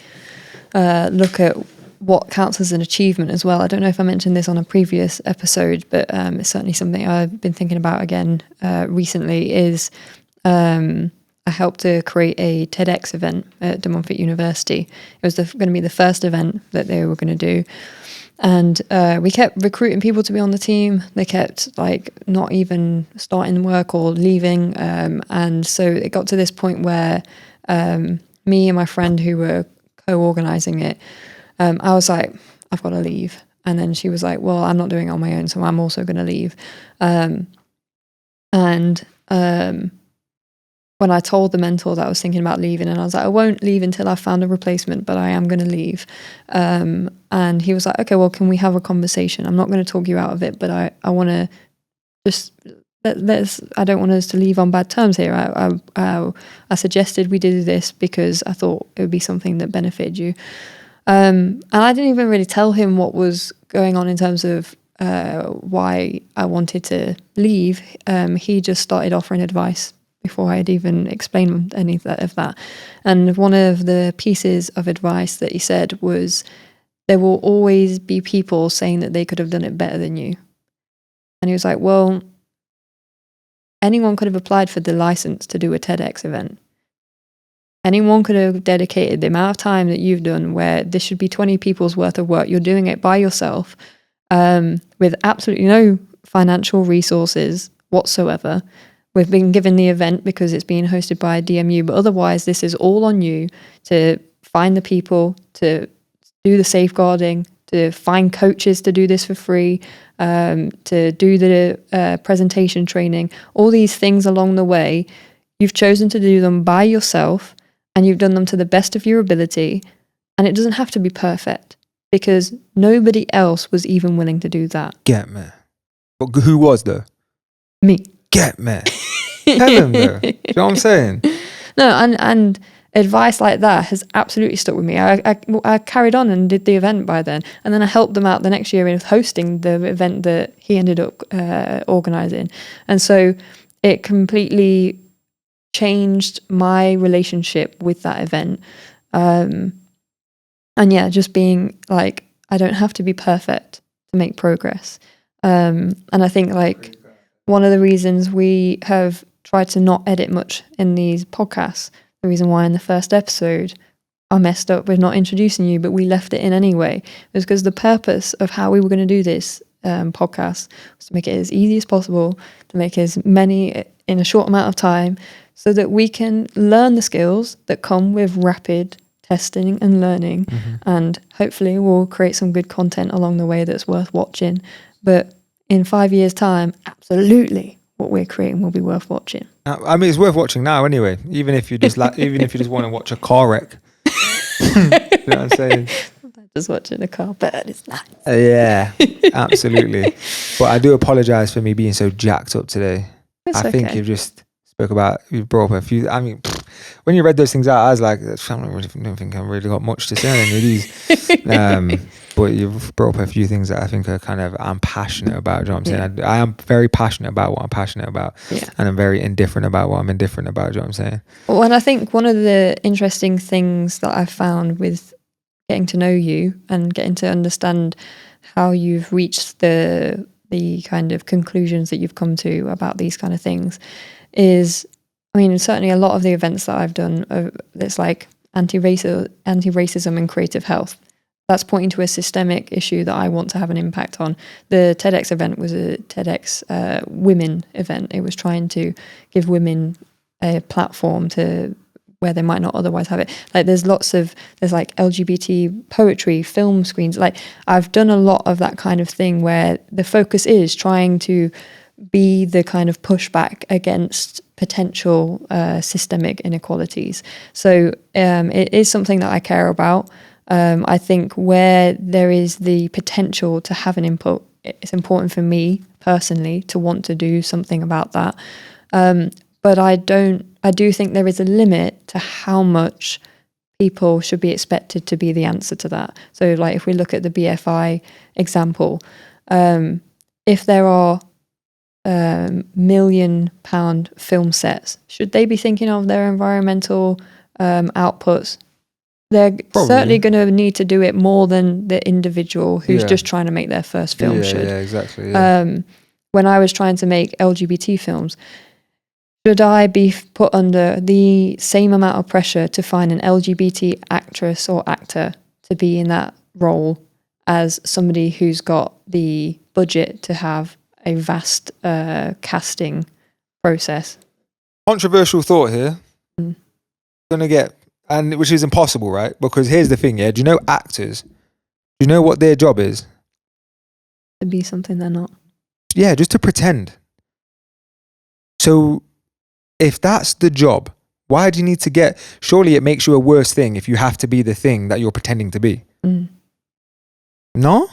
look at what counts as an achievement as well. I don't know if I mentioned this on a previous episode, but it's certainly something I've been thinking about again recently is I helped to create a TEDx event at De Montfort University. It was going to be the first event that they were going to do. And we kept recruiting people to be on the team. They kept like not even starting work or leaving. And so it got to this point where me and my friend who were co-organizing it, I was like, I've got to leave. And then she was like, well, I'm not doing it on my own, so I'm also going to leave. When I told the mentor that I was thinking about leaving, and I was like, I won't leave until I've found a replacement, but I am going to leave. And he was like, okay, well, can we have a conversation? I'm not going to talk you out of it, but I want to just, I don't want us to leave on bad terms here. I suggested we did this because I thought it would be something that benefited you. And I didn't even really tell him what was going on in terms of why I wanted to leave. He just started offering advice before I had even explained any of that. And one of the pieces of advice that he said was, there will always be people saying that they could have done it better than you. And he was like, well, anyone could have applied for the license to do a TEDx event. Anyone could have dedicated the amount of time that you've done, where this should be 20 people's worth of work. You're doing it by yourself, with absolutely no financial resources whatsoever. We've been given the event because it's being hosted by DMU, but otherwise this is all on you to find the people, to do the safeguarding, to find coaches to do this for free, to do the presentation training, all these things along the way. You've chosen to do them by yourself, and you've done them to the best of your ability, and it doesn't have to be perfect because nobody else was even willing to do that. Get me. But who was though? Me. Get me. Tell him though. Do you know what I'm saying? No, and advice like that has absolutely stuck with me. I carried on and did the event by then, and then I helped them out the next year with hosting the event that he ended up organising. And so it completely changed my relationship with that event. And yeah, just being like, I don't have to be perfect to make progress. And I think like one of the reasons we have tried to not edit much in these podcasts, the reason why in the first episode I messed up with not introducing you, but we left it in anyway, was because the purpose of how we were going to do this podcast was to make it as easy as possible, to make as many in a short amount of time, so that we can learn the skills that come with rapid testing and learning, and hopefully we'll create some good content along the way that's worth watching. But in 5 years' time, absolutely, what we're creating will be worth watching. I mean, it's worth watching now anyway. Even if you just even if you just want to watch a car wreck. You know what I'm saying? Just watching a car burn is nice. Yeah, absolutely. But I do apologise for me being so jacked up today. I think you've brought up a few. I mean, when you read those things out, I was like, I don't think I've really got much to say on any of these. But you've brought up a few things that I think are kind of, I'm passionate about. Do you know what I'm saying? I am very passionate about what I'm passionate about. Yeah. And I'm very indifferent about what I'm indifferent about. Do you know what I'm saying? Well, and I think one of the interesting things that I've found with getting to know you and getting to understand how you've reached the kind of conclusions that you've come to about these kind of things is, I mean, certainly a lot of the events that I've done, it's like anti-racism and creative health. That's pointing to a systemic issue that I want to have an impact on. The TEDx event was a TEDx women event. It was trying to give women a platform to where they might not otherwise have it. Like there's like LGBT poetry, film screens. Like I've done a lot of that kind of thing where the focus is trying to be the kind of pushback against potential systemic inequalities. So it is something that I care about. I think where there is the potential to have an input, it's important for me personally to want to do something about that. But I do think there is a limit to how much people should be expected to be the answer to that. So like if we look at the BFI example, if there are £1 million film sets, should they be thinking of their environmental outputs? They're certainly going to need to do it more than the individual who's just trying to make their first film should. Yeah, exactly. Yeah. When I was trying to make LGBT films, should I be put under the same amount of pressure to find an LGBT actress or actor to be in that role as somebody who's got the budget to have a vast casting process? Controversial thought here. Gonna get, and which is impossible, right? Because here's the thing, yeah. Do you know actors? Do you know what their job is? To be something they're not. Yeah, just to pretend. So if that's the job, why do you need to get, surely it makes you a worse thing if you have to be the thing that you're pretending to be. No?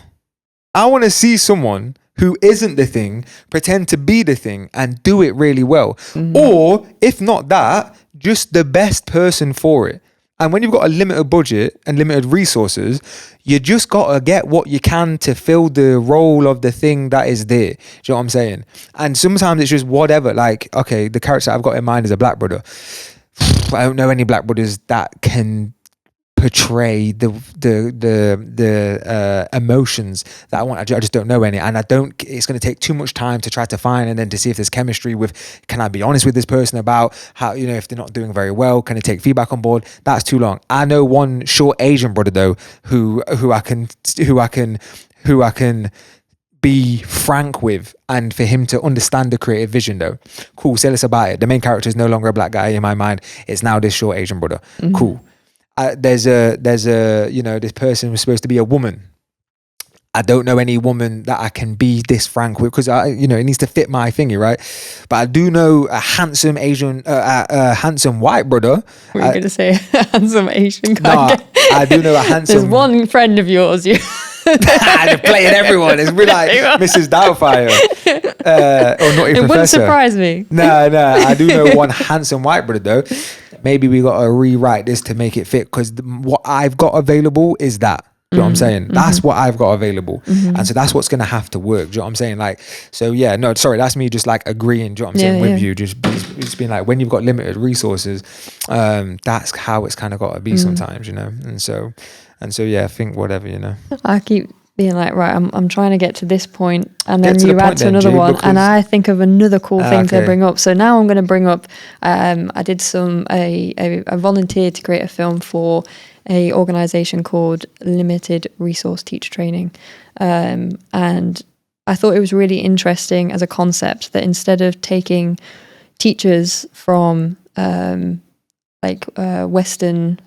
I want to see someone who isn't the thing pretend to be the thing and do it really well. Or if not that, just the best person for it. And when you've got a limited budget and limited resources, you just got to get what you can to fill the role of the thing that is there. Do you know what I'm saying? And sometimes it's just whatever. Like, okay, the character I've got in mind is a black brother. I don't know any black brothers that can portray the emotions that I want. I just don't know any, and it's going to take too much time to try to find, and then to see if there's chemistry with, can I be honest with this person about how, you know, if they're not doing very well, can I take feedback on board? That's too long. I know one short Asian brother though, who I can be frank with, and for him to understand the creative vision though. Cool, say less about it. The main character is no longer a black guy in my mind. It's now this short Asian brother. Cool. There's a you know, this person was supposed to be a woman. I don't know any woman that I can be this frank with, because you know, it needs to fit my thingy, right? But I do know a handsome Asian, handsome white brother. Were you going to say a handsome Asian guy? No, I do know a handsome. There's one friend of yours. They're playing everyone. It's really like Mrs. Doubtfire, or Naughty Professor. It wouldn't surprise me. No, I do know one handsome white brother though. Maybe we got to rewrite this to make it fit, because what I've got available is that. Do you know what I'm saying? That's what I've got available. And so that's what's going to have to work. Do you know what I'm saying? Like, so yeah, no, sorry, that's me just like agreeing, do you know what I'm saying, with you. Just being like, when you've got limited resources, that's how it's kind of got to be sometimes, you know? And so yeah, I think whatever, you know. I keep being like, right, I'm trying to get to this point, and then you add to another one, and I think of another cool thing to bring up. So now I'm going to bring up, I did I volunteered to create a film for a organisation called Limited Resource Teacher Training, and I thought it was really interesting as a concept that instead of taking teachers from Western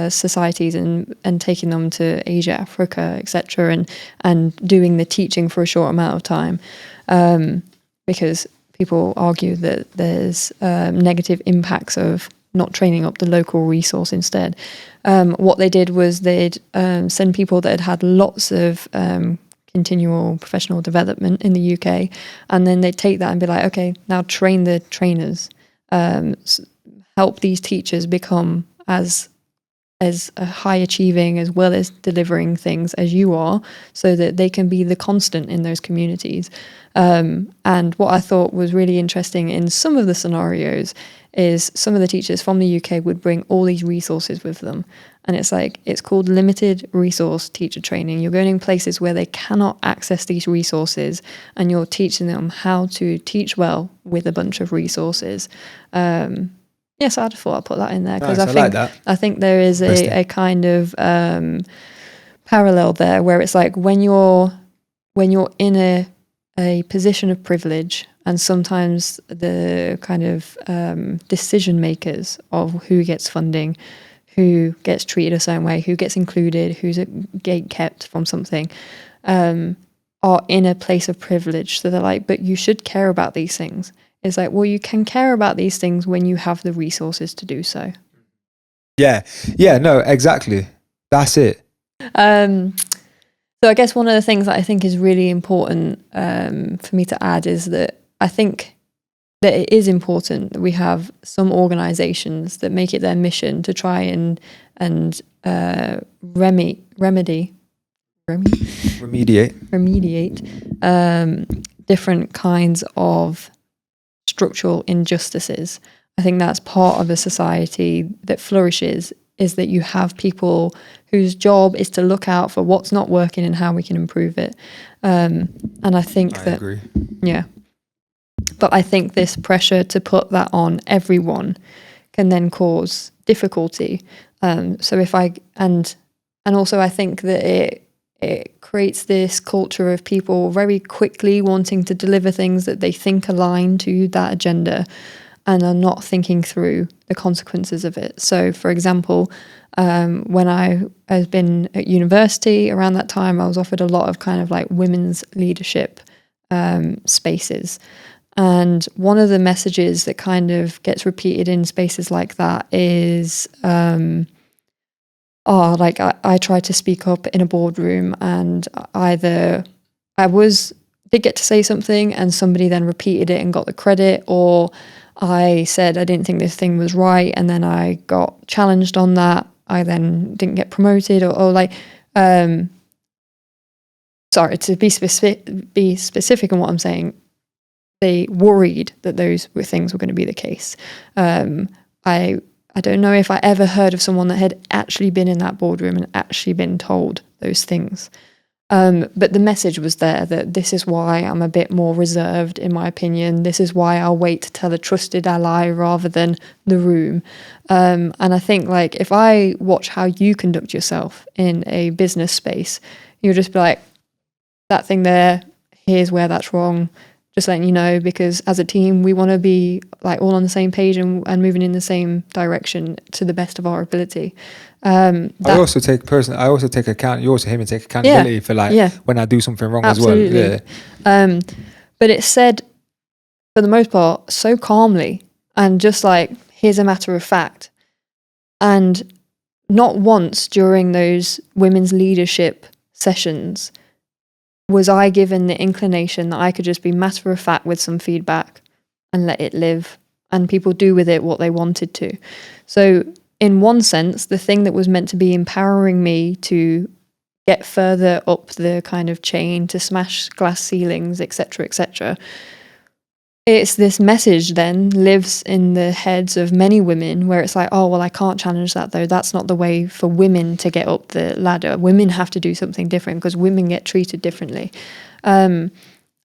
societies and taking them to Asia, Africa, etc., and doing the teaching for a short amount of time, because people argue that there's negative impacts of not training up the local resource instead. What they did was they'd send people that had lots of continual professional development in the UK, and then they'd take that and be like, okay, now train the trainers, help these teachers become as high achieving as well as delivering things as you are, so that they can be the constant in those communities. And what I thought was really interesting in some of the scenarios is some of the teachers from the UK would bring all these resources with them. And it's called limited resource teacher training. You're going in places where they cannot access these resources, and you're teaching them how to teach well with a bunch of resources. Yes, I thought I'd put that in there, because nice, I think there is a kind of parallel there, where it's like when you're in a position of privilege, and sometimes the kind of decision makers of who gets funding, who gets treated a certain way, who gets included, who's gate kept from something, are in a place of privilege. So they're like, but you should care about these things. It's like, well, you can care about these things when you have the resources to do so. Yeah, no, exactly. That's it. So I guess one of the things that I think is really important for me to add is that I think that it is important that we have some organisations that make it their mission to try and remediate different kinds of structural injustices. I think that's part of a society that flourishes, is that you have people whose job is to look out for what's not working and how we can improve it. And I think I agree. Yeah. But I think this pressure to put that on everyone can then cause difficulty. So if I and also I think that it creates this culture of people very quickly wanting to deliver things that they think align to that agenda and are not thinking through the consequences of it. So, for example, when I had been at university around that time, I was offered a lot of kind of like women's leadership spaces. And one of the messages that kind of gets repeated in spaces like that is, I tried to speak up in a boardroom, and either I did get to say something and somebody then repeated it and got the credit, or I said I didn't think this thing was right and then I got challenged on that. I then didn't get promoted, sorry, to be specific in what I'm saying, they worried that those things were going to be the case. I don't know if I ever heard of someone that had actually been in that boardroom and actually been told those things. But the message was there that this is why I'm a bit more reserved, in my opinion. This is why I'll wait to tell a trusted ally rather than the room. And I think, like, if I watch how you conduct yourself in a business space, you'll just be like, that thing there, here's where that's wrong. Just letting you know, because as a team, we want to be like all on the same page and moving in the same direction to the best of our ability. I also take account. You also hear me take accountability for when I do something wrong Absolutely. as well. Yeah. But it's said for the most part so calmly and just like, here's a matter of fact. And not once during those women's leadership sessions was I given the inclination that I could just be matter of fact with some feedback and let it live, and people do with it what they wanted to. So in one sense, the thing that was meant to be empowering me to get further up the kind of chain, to smash glass ceilings, etc., it's this message then lives in the heads of many women where it's like, oh, well, I can't challenge that though. That's not the way for women to get up the ladder. Women have to do something different because women get treated differently. And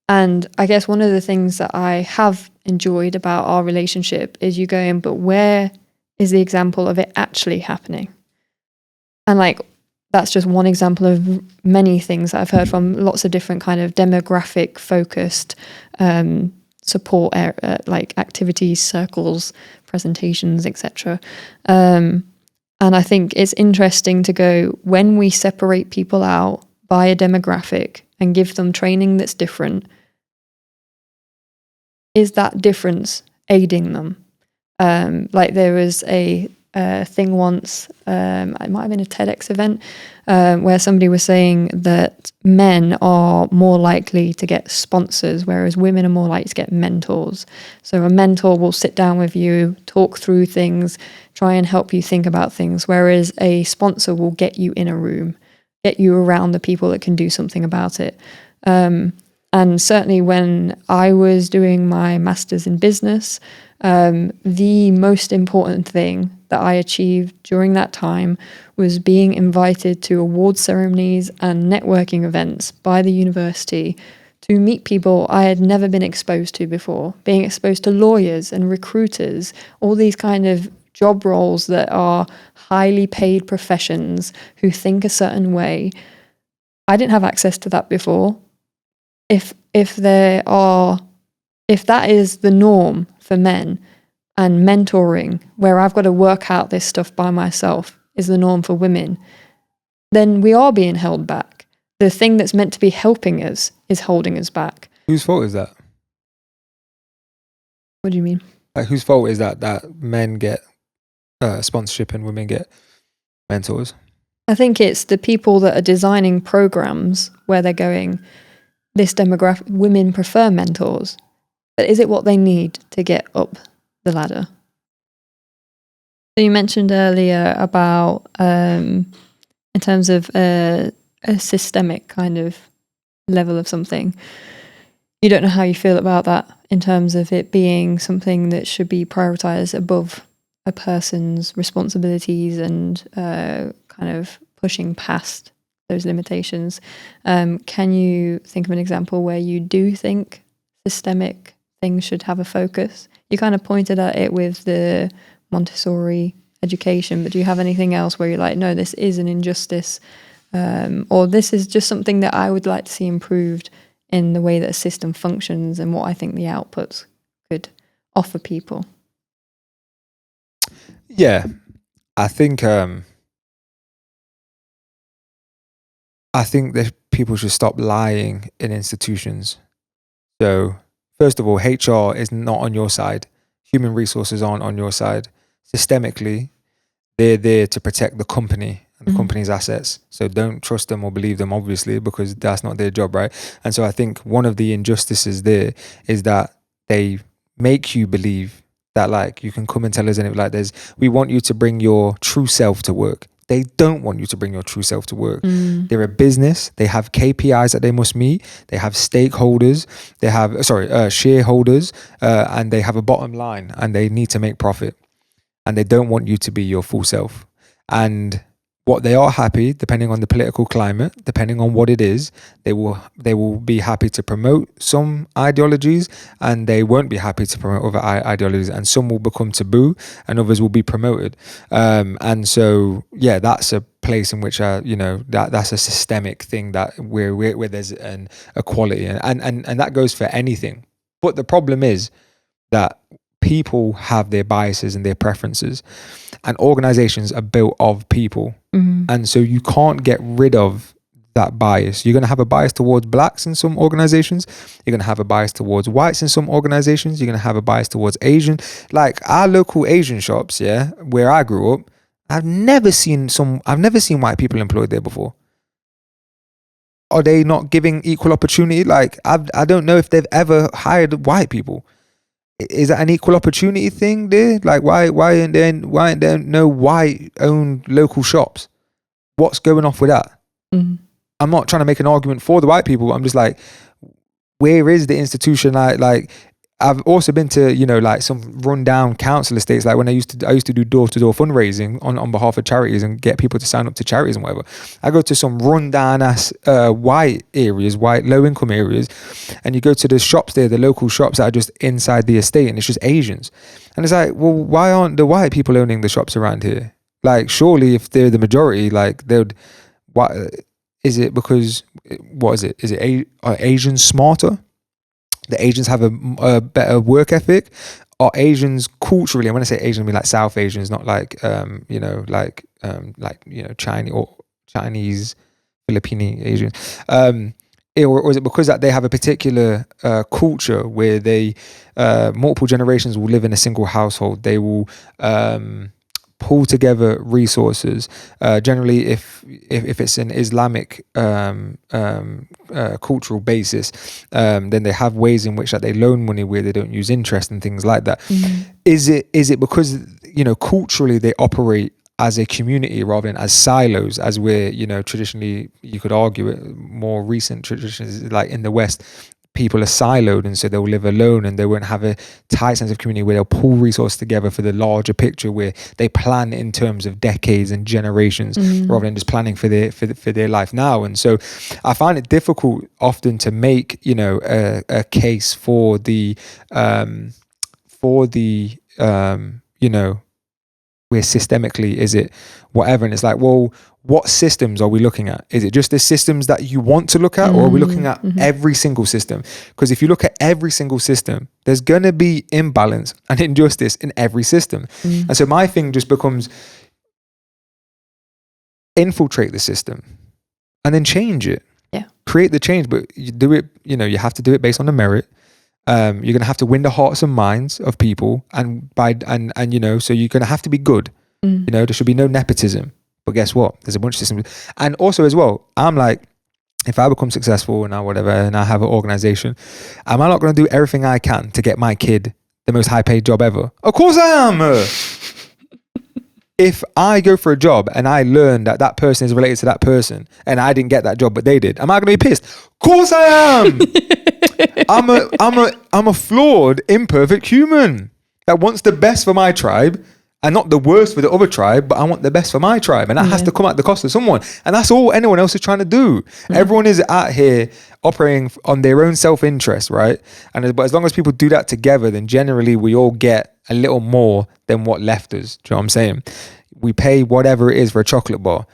I guess one of the things that I have enjoyed about our relationship is you going, but where is the example of it actually happening? And like, that's just one example of many things that I've heard from lots of different kind of demographic focused support like activities, circles, presentations, etc. And I think it's interesting to go, when we separate people out by a demographic and give them training that's different, is that difference aiding them? Like there was a thing once, it might have been a TEDx event, where somebody was saying that men are more likely to get sponsors, whereas women are more likely to get mentors. So a mentor will sit down with you, talk through things, try and help you think about things, whereas a sponsor will get you in a room, get you around the people that can do something about it. And certainly when I was doing my master's in business, the most important thing that I achieved during that time was being invited to award ceremonies and networking events by the university to meet people I had never been exposed to before, being exposed to lawyers and recruiters, all these kind of job roles that are highly paid professions who think a certain way. I didn't have access to that before. If that is the norm for men, and mentoring, where I've got to work out this stuff by myself, is the norm for women, then we are being held back. The thing that's meant to be helping us is holding us back. Whose fault is that? What do you mean? Like, whose fault is that men get sponsorship and women get mentors? I think it's the people that are designing programs where they're going, this demographic, women prefer mentors. But is it what they need to get up the ladder? So you mentioned earlier about in terms of a systemic kind of level of something, you don't know how you feel about that in terms of it being something that should be prioritized above a person's responsibilities and kind of pushing past those limitations. Can you think of an example where you do think systemic things should have a focus. You kind of pointed at it with the Montessori education, but do you have anything else where you're like, no, this is an injustice, or this is just something that I would like to see improved in the way that a system functions and what I think the outputs could offer people? Yeah, I think that people should stop lying in institutions. So first of all, HR is not on your side. Human resources aren't on your side. Systemically, they're there to protect the company and the company's assets. So don't trust them or believe them, obviously, because that's not their job, right? And so I think one of the injustices there is that they make you believe that like you can come and tell us anything, like we want you to bring your true self to work. They don't want you to bring your true self to work. They're a business. They have KPIs that they must meet. They have stakeholders. They have shareholders, and they have a bottom line, and they need to make profit. And they don't want you to be your full self. And what they are happy, depending on the political climate, depending on what it is, they will be happy to promote some ideologies, and they won't be happy to promote other ideologies, and some will become taboo and others will be promoted. And so, yeah, that's a place in which that's a systemic thing that where there's an equality, and that goes for anything. But the problem is that people have their biases and their preferences, and organizations are built of people. And so you can't get rid of that bias. You're going to have a bias towards blacks in some organizations. You're going to have a bias towards whites in some organizations. You're going to have a bias towards Asian. Like our local Asian shops, yeah, where I grew up, I've never seen white people employed there before. Are they not giving equal opportunity? Like I don't know if they've ever hired white people. Is that an equal opportunity thing there? Like why ain't there no white owned local shops? What's going off with that? I'm not trying to make an argument for the white people. I'm just like, where is the institution? Like I've also been to, like some rundown council estates. Like when I used to do door-to-door fundraising on behalf of charities and get people to sign up to charities and whatever. I go to some rundown ass white areas, white low-income areas, and you go to the shops there, the local shops that are just inside the estate, and it's just Asians. And it's like, well, why aren't the white people owning the shops around here? Like, surely if they're the majority, like they would. Why is it? Because what is it? Is it are Asians smarter? The Asians have a better work ethic. Are Asians culturally? And when I say Asian, I mean like South Asians, not like Chinese, Filipino Asian. Or is it because that they have a particular culture where they multiple generations will live in a single household? They will pull together resources. Generally, if it's an Islamic cultural basis, then they have ways in which that they loan money where they don't use interest and things like that. Is it because culturally they operate as a community rather than as silos, as we're traditionally, you could argue it, more recent traditions like in the West, people are siloed, and so they'll live alone and they won't have a tight sense of community where they'll pull resources together for the larger picture, where they plan in terms of decades and generations rather than just planning for their life now. And so I find it difficult often to make a case for the where systemically is it whatever, and it's like, well, what systems are we looking at? Is it just the systems that you want to look at, or are we looking at every single system? Because if you look at every single system, there's going to be imbalance and injustice in every system. And so my thing just becomes infiltrate the system and then change it. Create the change, but you do it, you have to do it based on the merit. You're going to have to win the hearts and minds of people, and so you're going to have to be good. There should be no nepotism. But guess what? There's a bunch of systems. And also as well, I'm like, if I become successful and I have an organization, am I not going to do everything I can to get my kid the most high paid job ever? Of course I am. If I go for a job and I learn that person is related to that person and I didn't get that job but they did, am I going to be pissed? Of course I am. I'm a flawed, imperfect human that wants the best for my tribe, And not the worst for the other tribe, but I want the best for my tribe. And that has to come at the cost of someone. And that's all anyone else is trying to do. Everyone is out here operating on their own self-interest, right? But as long as people do that together, then generally we all get a little more than what left us. Do you know what I'm saying? We pay whatever it is for a chocolate bar.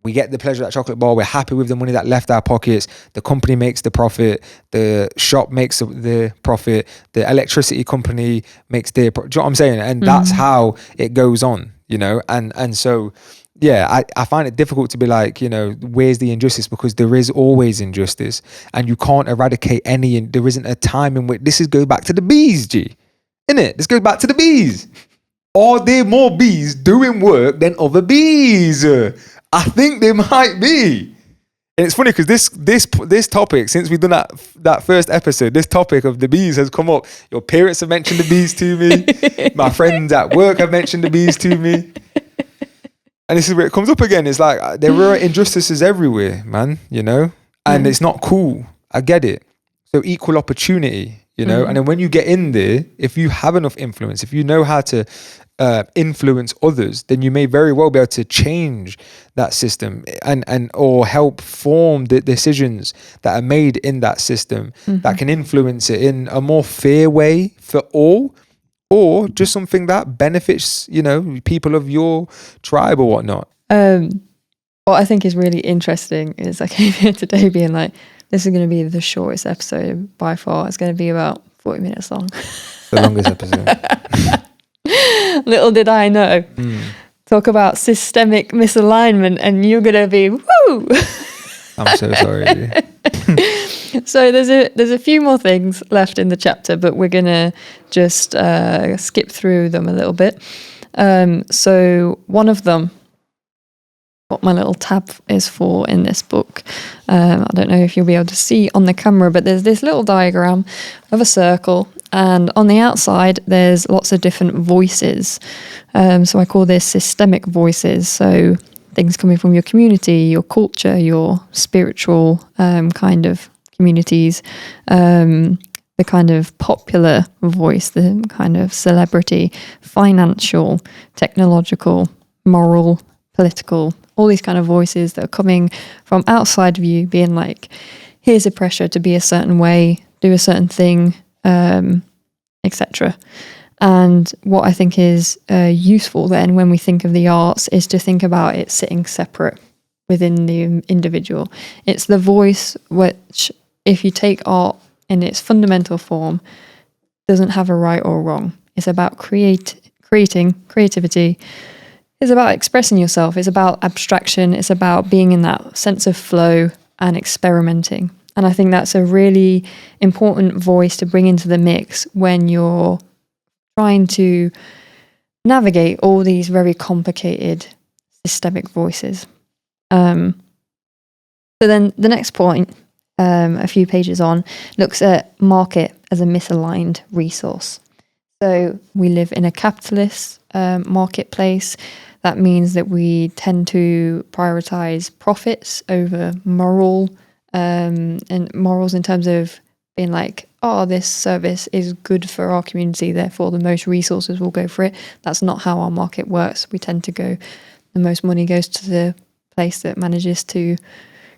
We get the pleasure of that chocolate bar. We're happy with the money that left our pockets. The company makes the profit. The shop makes the profit. The electricity company makes their profit. Do you know what I'm saying? And that's how it goes on, you know? And so, yeah, I find it difficult to be like, you know, where's the injustice? Because there is always injustice, and you can't eradicate any. And there isn't a time in which goes back to the bees, G. Innit? This goes back to the bees. Are there more bees doing work than other bees? I think there might be. And it's funny because this topic, since we've done that first episode, this topic of the bees has come up. Your parents have mentioned the bees to me. My friends at work have mentioned the bees to me. And this is where it comes up again. It's like there are injustices everywhere, man, you know? And it's not cool. I get it. So equal opportunity, you know? And then when you get in there, if you have enough influence, if you know how to influence others, then you may very well be able to change that system and or help form the decisions that are made in that system that can influence it in a more fair way for all, or just something that benefits, you know, people of your tribe or whatnot. What I think is really interesting is I came here today being like, this is going to be the shortest episode by far. It's going to be about 40 minutes long. The longest episode. Little did I know. Talk about systemic misalignment, and you're gonna be woo. I'm so sorry. So there's a few more things left in the chapter, but we're gonna just skip through them a little bit. So one of them, what my little tab is for in this book, I don't know if you'll be able to see on the camera, but there's this little diagram of a circle. And on the outside, there's lots of different voices. So I call this systemic voices. So things coming from your community, your culture, your spiritual kind of communities, the kind of popular voice, the kind of celebrity, financial, technological, moral, political, all these kind of voices that are coming from outside of you, being like, here's a pressure to be a certain way, do a certain thing, etc. And what I think is useful then when we think of the arts is to think about it sitting separate within the individual. It's the voice which, if you take art in its fundamental form, doesn't have a right or wrong. It's about creativity. It's about expressing yourself. It's about abstraction. It's about being in that sense of flow and experimenting. And I think that's a really important voice to bring into the mix when you're trying to navigate all these very complicated systemic voices. So then the next point, a few pages on, looks at market as a misaligned resource. So we live in a capitalist marketplace. That means that we tend to prioritize profits over moral and morals in terms of being like, oh, this service is good for our community, therefore the most resources will go for it. That's not how our market works. We tend to go, the most money goes to the place that manages to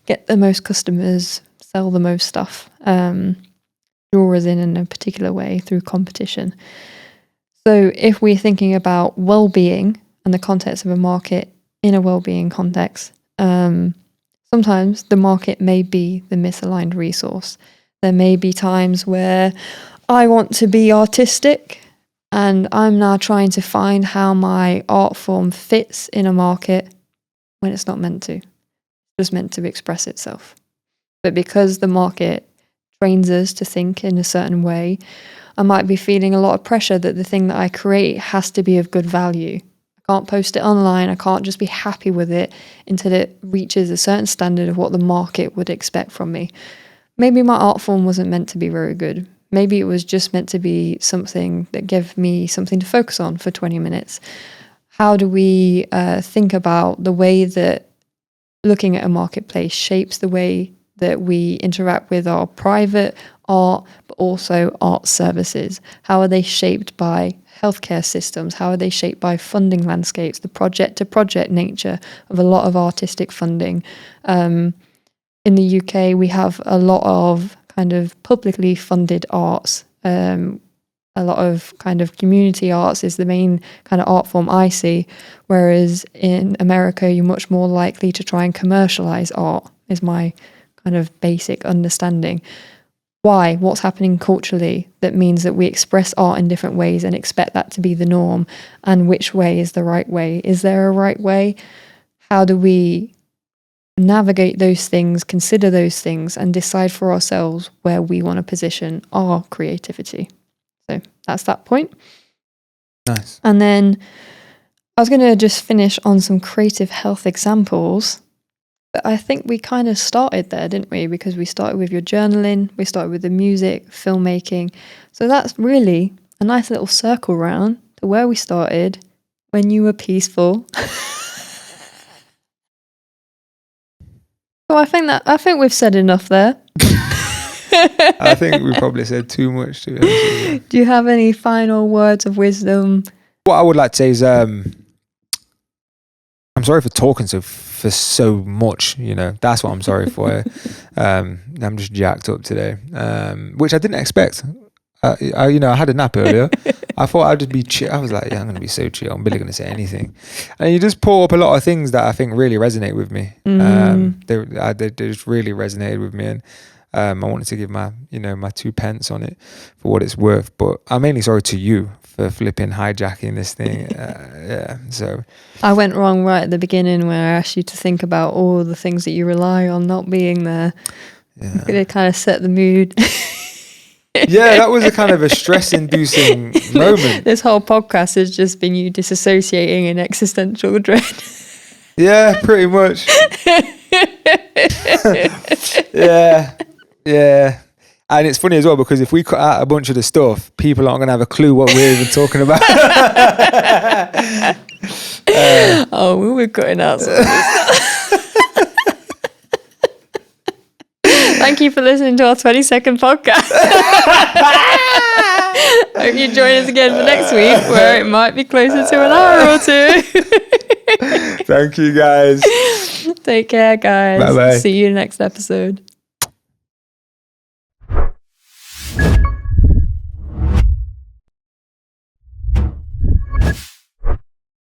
get the most customers, sell the most stuff, draw us in a particular way through competition. So if we're thinking about well-being and the context of a market in a well-being context, sometimes the market may be the misaligned resource. There may be times where I want to be artistic and I'm now trying to find how my art form fits in a market when it's not meant to. It's just meant to express itself. But because the market trains us to think in a certain way, I might be feeling a lot of pressure that the thing that I create has to be of good value. I can't post it online. I can't just be happy with it until it reaches a certain standard of what the market would expect from me. Maybe my art form wasn't meant to be very good. Maybe it was just meant to be something that gave me something to focus on for 20 minutes. How do we think about the way that looking at a marketplace shapes the way that we interact with our private art, but also art services. How are they shaped by healthcare systems? How are they shaped by funding landscapes, the project-to-project nature of a lot of artistic funding? In the UK, we have a lot of kind of publicly funded arts. A lot of kind of community arts is the main kind of art form I see, whereas in America, you're much more likely to try and commercialize art, is my kind of basic understanding. Why? What's happening culturally that means that we express art in different ways and expect that to be the norm? And which way is the right way? Is there a right way? How do we navigate those things, consider those things, and decide for ourselves where we want to position our creativity? So that's that point. Nice. And then I was going to just finish on some creative health examples. But I think we kind of started there, didn't we? Because we started with your journaling, we started with the music, filmmaking. So that's really a nice little circle round to where we started when you were peaceful. So I think we've said enough there. I think we probably said too much, to be honest with you. Do you have any final words of wisdom? What I would like to say is I'm sorry for talking for so much, that's what I'm sorry for. I'm just jacked up today, which I didn't expect. I had a nap earlier. I thought I'd just be chill. I was like, yeah, I'm going to be so chill. I'm barely going to say anything. And you just pull up a lot of things that I think really resonate with me. They just really resonated with me. And I wanted to give my 2 pence on it for what it's worth. But I'm mainly sorry to you for flipping hijacking this thing. So I went wrong right at the beginning where I asked you to think about all the things that you rely on not being there. Yeah. It kind of set the mood. Yeah, that was a kind of a stress-inducing moment. This whole podcast has just been you disassociating in existential dread. Yeah, pretty much. Yeah. And it's funny as well because if we cut out a bunch of the stuff, people aren't going to have a clue what we're even talking about. We were cutting out some of this. Thank you for listening to our 20-second podcast. Hope you join us again for next week where it might be closer to an hour or two. Thank you, guys. Take care, guys. Bye-bye. See you next episode.